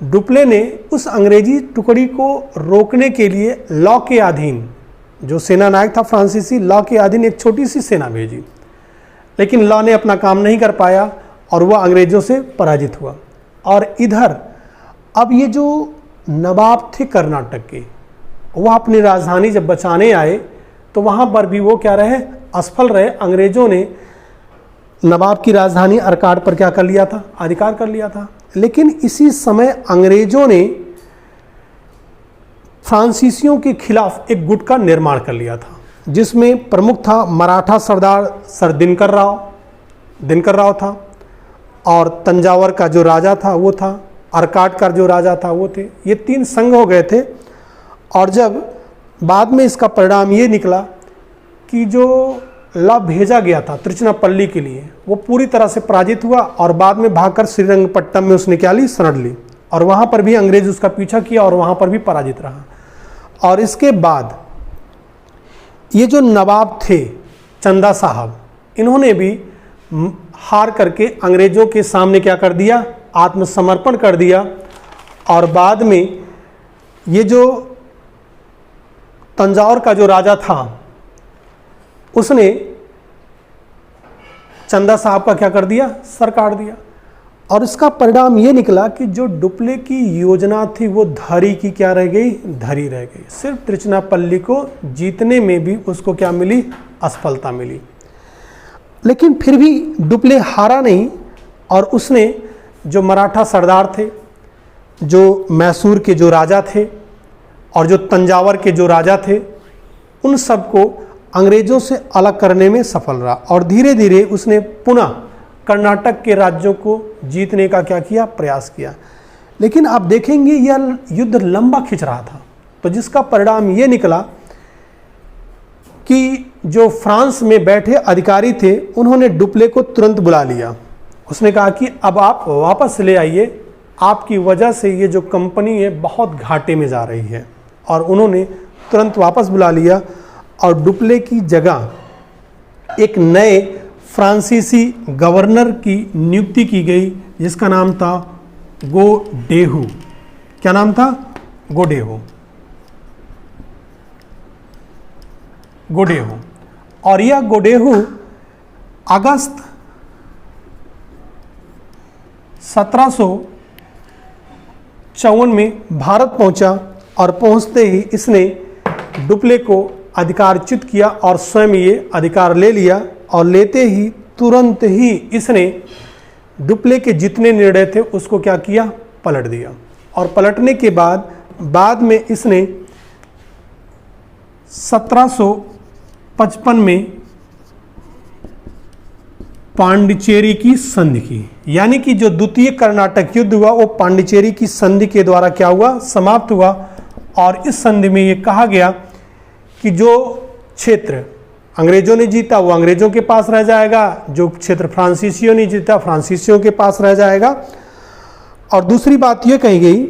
डुप्ले ने उस अंग्रेजी टुकड़ी को रोकने के लिए लॉ के अधीन, जो सेना नायक था फ्रांसीसी, लॉ के अधीन एक छोटी सी सेना भेजी। लेकिन लॉ ने अपना काम नहीं कर पाया और वह अंग्रेज़ों से पराजित हुआ। और इधर अब ये जो नवाब थे कर्नाटक के, वह अपनी राजधानी जब बचाने आए तो वहाँ पर भी वो क्या रहे, असफल रहे। अंग्रेज़ों ने नवाब की राजधानी अरकाट पर क्या कर लिया था, अधिकार कर लिया था। लेकिन इसी समय अंग्रेज़ों ने फ्रांसीसियों के खिलाफ एक गुट का निर्माण कर लिया था, जिसमें प्रमुख था मराठा सरदार सर दिनकर राव था, और तंजावर का जो राजा था वो था, अरकाट का जो राजा था वो थे। ये 3 संघ हो गए थे। और जब बाद में इसका परिणाम ये निकला कि जो लॉ भेजा गया था त्रिचनापल्ली के लिए वो पूरी तरह से पराजित हुआ और बाद में भागकर श्रीरंगपट्टम में उसने क्या ली, शरण ली। और वहाँ पर भी अंग्रेज उसका पीछा किया और वहाँ पर भी पराजित रहा। और इसके बाद ये जो नवाब थे चंदा साहब, इन्होंने भी हार करके अंग्रेज़ों के सामने क्या कर दिया, आत्मसमर्पण कर दिया। और बाद में ये जो तंजावर का जो राजा था उसने चंदा साहब का क्या कर दिया, सर काट दिया। और इसका परिणाम ये निकला कि जो डुप्ले की योजना थी वो धरी की क्या रह गई, धरी रह गई। सिर्फ त्रिचनापल्ली को जीतने में भी उसको क्या मिली, असफलता मिली। लेकिन फिर भी डुप्ले हारा नहीं और उसने जो मराठा सरदार थे, जो मैसूर के जो राजा थे और जो तंजावर के जो राजा थे, उन सबको अंग्रेज़ों से अलग करने में सफल रहा। और धीरे धीरे उसने पुनः कर्नाटक के राज्यों को जीतने का क्या किया, प्रयास किया। लेकिन आप देखेंगे यह युद्ध लंबा खिंच रहा था, तो जिसका परिणाम ये निकला कि जो फ्रांस में बैठे अधिकारी थे उन्होंने डुप्ले को तुरंत बुला लिया। उसने कहा कि अब आप वापस ले आइए, आपकी वजह से ये जो कंपनी है बहुत घाटे में जा रही है। और उन्होंने तुरंत वापस बुला लिया और डुप्ले की जगह एक नए फ्रांसीसी गवर्नर की नियुक्ति की गई, जिसका नाम था गोडेहू। क्या नाम था, गोडेहू। और यह गोडेहू अगस्त 1754 में भारत पहुंचा और पहुंचते ही इसने डुप्ले को अधिकारच्युत किया और स्वयं ये अधिकार ले लिया, और लेते ही तुरंत ही इसने डुप्ले के जितने निर्णय थे उसको क्या किया, पलट दिया। और पलटने के बाद में इसने 1755 में पांडिचेरी की संधि की, यानी कि जो द्वितीय कर्नाटक युद्ध हुआ वो पांडिचेरी की संधि के द्वारा क्या हुआ, समाप्त हुआ। और इस संधि में ये कहा गया कि जो क्षेत्र अंग्रेजों ने जीता वो अंग्रेजों के पास रह जाएगा, जो क्षेत्र फ्रांसीसियों ने जीता फ्रांसीसियों के पास रह जाएगा। और दूसरी बात यह कही गई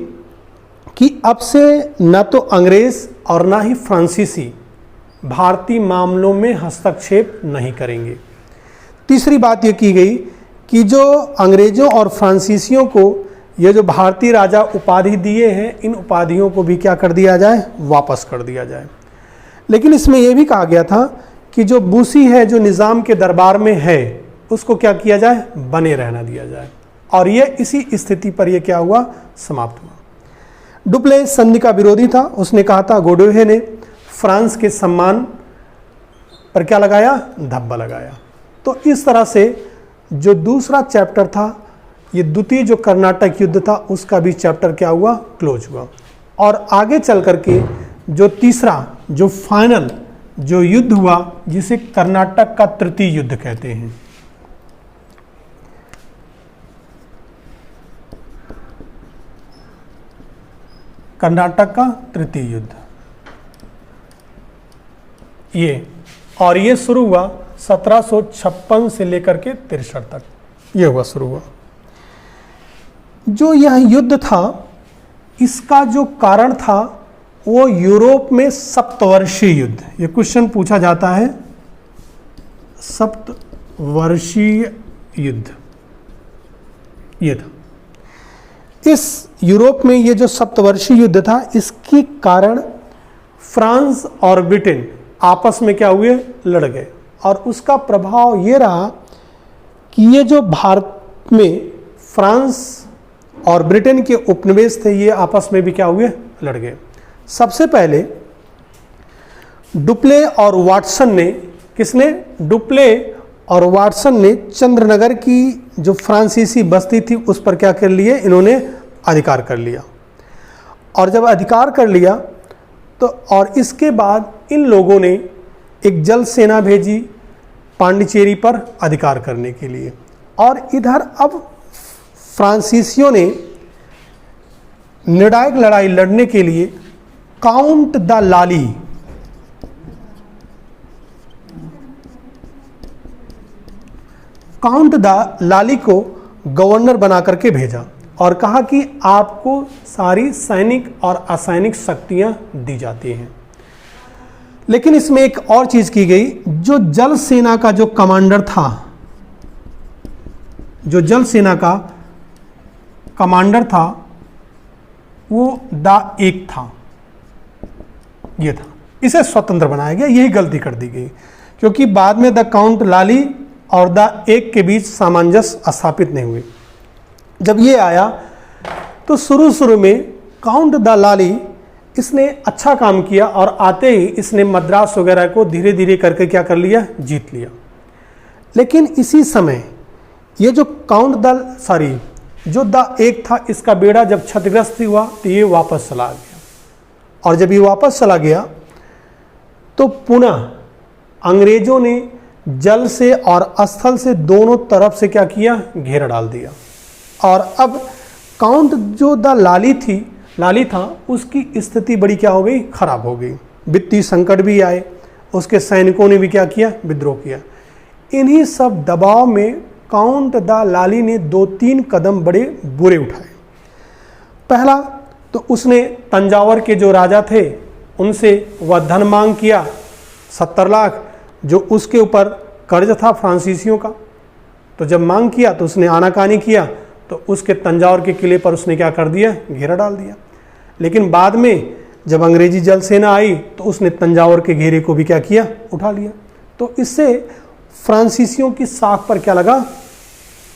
कि अब से न तो अंग्रेज और ना ही फ्रांसीसी भारतीय मामलों में हस्तक्षेप नहीं करेंगे। तीसरी बात यह की गई कि जो अंग्रेजों और फ्रांसीसियों को ये जो भारतीय राजा उपाधि दिए हैं, इन उपाधियों को भी क्या कर दिया जाए, वापस कर दिया जाए। लेकिन इसमें यह भी कहा गया था कि जो बूसी है, जो निज़ाम के दरबार में है, उसको क्या किया जाए, बने रहना दिया जाए। और ये इसी स्थिति पर यह क्या हुआ, समाप्त हुआ। डुप्ले संधि का विरोधी था। उसने कहा था, गोडोहे ने फ्रांस के सम्मान पर क्या लगाया, धब्बा लगाया। तो इस तरह से जो दूसरा चैप्टर था, ये द्वितीय जो कर्नाटक युद्ध था, उसका भी चैप्टर क्या हुआ, क्लोज हुआ। और आगे चल करके जो तीसरा, जो फाइनल जो युद्ध हुआ, जिसे कर्नाटक का तृतीय युद्ध कहते हैं, कर्नाटक का तृतीय युद्ध, ये शुरू हुआ 1756 से लेकर के 63 तक ये हुआ, शुरू हुआ। जो यह युद्ध था, इसका जो कारण था वो यूरोप में सप्तवर्षीय युद्ध, ये क्वेश्चन पूछा जाता है, सप्तवर्षीय युद्ध ये था। इस यूरोप में ये जो सप्तवर्षीय युद्ध था, इसके कारण फ्रांस और ब्रिटेन आपस में क्या हुए, लड़ गए। और उसका प्रभाव ये रहा कि ये जो भारत में फ्रांस और ब्रिटेन के उपनिवेश थे, ये आपस में भी क्या हुए, लड़ गए। सबसे पहले डुप्ले और वाटसन ने, किसने, डुप्ले और वाटसन ने चंद्रनगर की जो फ्रांसीसी बस्ती थी उस पर क्या कर लिए, इन्होंने अधिकार कर लिया। और जब अधिकार कर लिया तो और इसके बाद इन लोगों ने एक जल सेना भेजी पांडिचेरी पर अधिकार करने के लिए। और इधर अब फ्रांसीसियों ने निर्णायक लड़ाई लड़ने के लिए काउंट द लाली को गवर्नर बना करके भेजा और कहा कि आपको सारी सैनिक और असैनिक शक्तियां दी जाती हैं। लेकिन इसमें एक और चीज की गई, जो जल सेना का जो कमांडर था, जो जल सेना का कमांडर था, वो द एक था, ये था, इसे स्वतंत्र बनाया गया। यही गलती कर दी गई, क्योंकि बाद में द काउंट लाली और द एक के बीच सामंजस्य स्थापित नहीं हुई। जब ये आया तो शुरू में काउंट द लाली, इसने अच्छा काम किया और आते ही इसने मद्रास वगैरह को धीरे धीरे करके क्या कर लिया, जीत लिया। लेकिन इसी समय ये जो जो द एक था, इसका बेड़ा जब क्षतिग्रस्त हुआ तो ये वापस चला गया। और जब ये वापस चला गया तो पुनः अंग्रेजों ने जल से और स्थल से दोनों तरफ से क्या किया, घेरा डाल दिया। और अब काउंट जो द लाली था, उसकी स्थिति बड़ी क्या हो गई, खराब हो गई। वित्तीय संकट भी आए, उसके सैनिकों ने भी क्या किया, विद्रोह किया। इन्हीं सब दबाव में काउंट द लाली ने 2-3 कदम बड़े बुरे उठाए। पहला तो उसने तंजावर के जो राजा थे उनसे वह धन मांग किया 70 लाख, जो उसके ऊपर कर्ज था फ्रांसीसियों का। तो जब मांग किया तो उसने आनाकानी किया, तो उसके तंजावर के किले पर उसने क्या कर दिया, घेरा डाल दिया। लेकिन बाद में जब अंग्रेजी जल सेना आई तो उसने तंजावर के घेरे को भी क्या किया, उठा लिया। तो इससे फ्रांसीसियों की साख पर क्या लगा,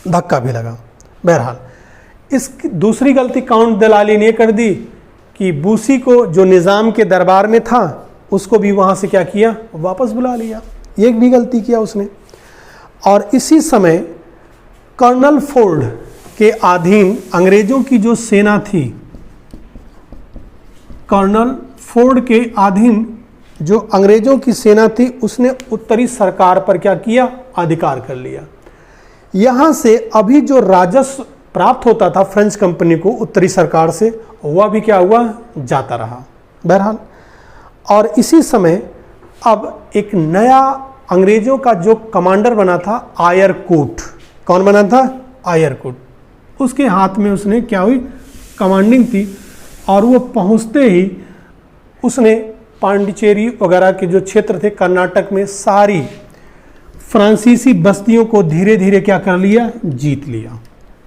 धक्का भी लगा। बहरहाल इसकी दूसरी गलती काउंट द लाली ने कर दी कि बूसी को, जो निज़ाम के दरबार में था, उसको भी वहाँ से क्या किया, वापस बुला लिया। एक भी गलती किया उसने। और इसी समय कर्नल फोर्ड के अधीन अंग्रेजों की जो सेना थी, कर्नल फोर्ड के अधीन जो अंग्रेजों की सेना थी, उसने उत्तरी सरकार पर क्या किया, अधिकार कर लिया। यहाँ से अभी जो राजस्व प्राप्त होता था फ्रेंच कंपनी को उत्तरी सरकार से, वह भी क्या हुआ, जाता रहा बहरहाल। और इसी समय अब एक नया अंग्रेजों का जो कमांडर बना था आयरकूट, कौन बना था, आयरकूट, उसके हाथ में उसने क्या हुई, कमांडिंग थी। और वो पहुंचते ही उसने पांडिचेरी वगैरह के जो क्षेत्र थे कर्नाटक में, सारी फ्रांसीसी बस्तियों को धीरे धीरे क्या कर लिया, जीत लिया।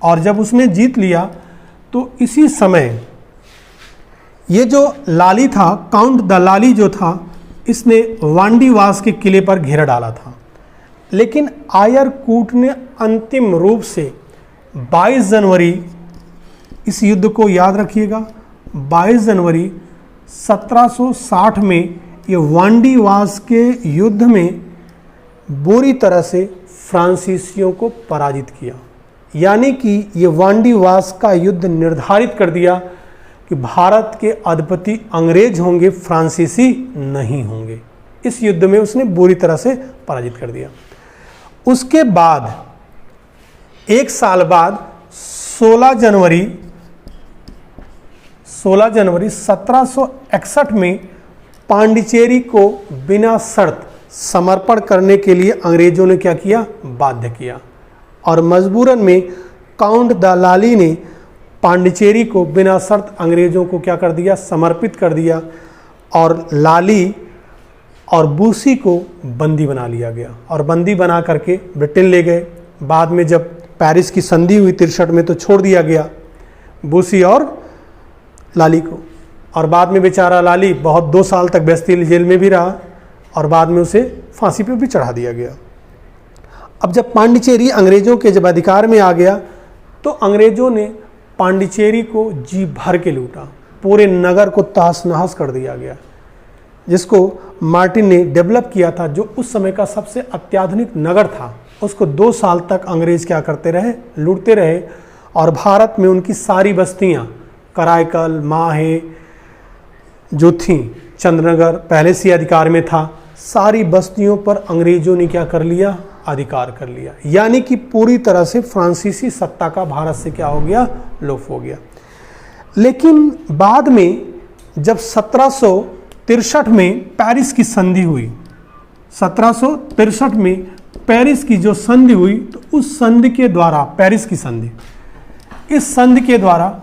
और जब उसने जीत लिया तो इसी समय ये जो लाली था, काउंट द लाली जो था, इसने वांडीवास के किले पर घेरा डाला था। लेकिन आयरकूट ने अंतिम रूप से 22 जनवरी, इस युद्ध को याद रखिएगा, 22 जनवरी 1760 में ये वांडीवास के युद्ध में बुरी तरह से फ्रांसीसियों को पराजित किया। यानी कि ये वांडीवास का युद्ध निर्धारित कर दिया कि भारत के अधिपति अंग्रेज होंगे, फ्रांसीसी नहीं होंगे। इस युद्ध में उसने बुरी तरह से पराजित कर दिया। उसके बाद एक साल बाद 16 जनवरी 1761 में पांडिचेरी को बिना शर्त समर्पण करने के लिए अंग्रेजों ने क्या किया, बाध्य किया। और मजबूरन में काउंट द लाली ने पांडिचेरी को बिना शर्त अंग्रेजों को क्या कर दिया, समर्पित कर दिया। और लाली और बूसी को बंदी बना लिया गया और बंदी बना करके ब्रिटेन ले गए। बाद में जब पेरिस की संधि हुई 63 में तो छोड़ दिया गया बूसी और लाली को। और बाद में बेचारा लाली बहुत 2 साल तक बेस्तिल जेल में भी रहा और बाद में उसे फांसी पे भी चढ़ा दिया गया। अब जब पांडिचेरी अंग्रेजों के जब अधिकार में आ गया तो अंग्रेजों ने पांडिचेरी को जी भर के लूटा, पूरे नगर को तहस नहस कर दिया गया, जिसको मार्टिन ने डेवलप किया था, जो उस समय का सबसे अत्याधुनिक नगर था। उसको 2 साल तक अंग्रेज क्या करते रहे, लूटते रहे। और भारत में उनकी सारी बस्तियाँ, कराईकल, माहे जो थी, चंद्रनगर पहले से अधिकार में था, सारी बस्तियों पर अंग्रेजों ने क्या कर लिया, अधिकार कर लिया। यानी कि पूरी तरह से फ्रांसीसी सत्ता का भारत से क्या हो गया, लोप हो गया। लेकिन बाद में जब 1763 में पेरिस की संधि हुई, 1763 में पेरिस की जो संधि हुई, तो उस संधि के द्वारा, पेरिस की संधि, इस संधि के द्वारा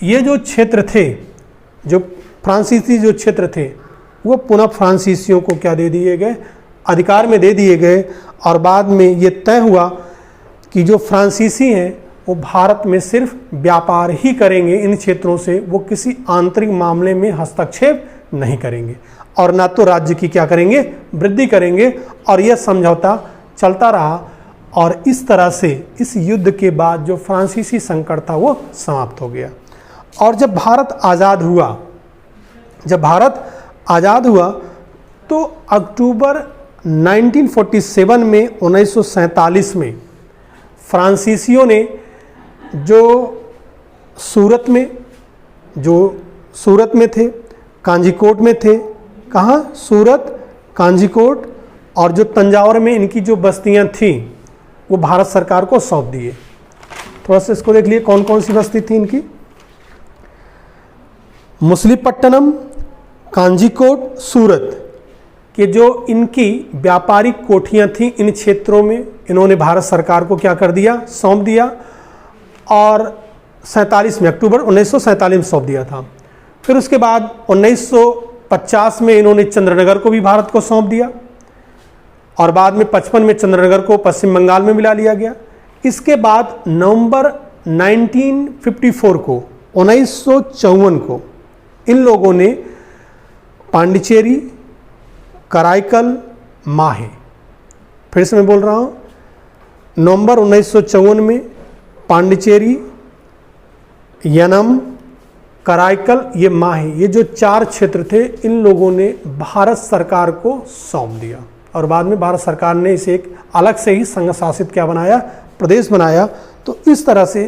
ये जो क्षेत्र थे, जो फ्रांसीसी जो क्षेत्र थे, वो पुनः फ्रांसीसियों को क्या दे दिए गए, अधिकार में दे दिए गए। और बाद में ये तय हुआ कि जो फ्रांसीसी हैं वो भारत में सिर्फ व्यापार ही करेंगे इन क्षेत्रों से, वो किसी आंतरिक मामले में हस्तक्षेप नहीं करेंगे और ना तो राज्य की क्या करेंगे, वृद्धि करेंगे। और यह समझौता चलता रहा और इस तरह से इस युद्ध के बाद जो फ्रांसीसी संकट था वो समाप्त हो गया। और जब भारत आज़ाद हुआ, तो अक्टूबर 1947 में 1947 में फ्रांसीसियों ने जो सूरत में थे, कांजीकोट में थे, कहाँ, सूरत, कांजीकोट, और जो तंजावुर में इनकी जो बस्तियां थीं वो भारत सरकार को सौंप दिए। थोड़ा सा इसको देख लिए कौन कौन सी बस्ती थी इनकी। मुसलीपट्टनम, कांजीकोट, सूरत के जो इनकी व्यापारिक कोठियां थीं, इन क्षेत्रों में इन्होंने भारत सरकार को क्या कर दिया, सौंप दिया। और 47 में, अक्टूबर 1947 में सौंप दिया था। फिर उसके बाद 1950 में इन्होंने चंद्रनगर को भी भारत को सौंप दिया और बाद में 55 में चंद्रनगर को पश्चिम बंगाल में मिला लिया गया। इसके बाद नवंबर 1954 को, 1954 को इन लोगों ने पांडिचेरी, कराईकल, माहे, फिर से मैं बोल रहा हूँ, नवंबर 1954 में पांडिचेरी, यनम, कराईकल, ये माही, ये जो 4 क्षेत्र थे इन लोगों ने भारत सरकार को सौंप दिया और बाद में भारत सरकार ने इसे एक अलग से ही संघ शासित क्या बनाया, प्रदेश बनाया। तो इस तरह से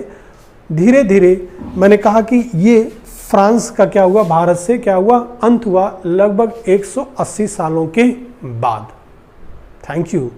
धीरे धीरे मैंने कहा कि ये फ्रांस का क्या हुआ, भारत से क्या हुआ, अंत हुआ लगभग 180 सालों के बाद। Thank you.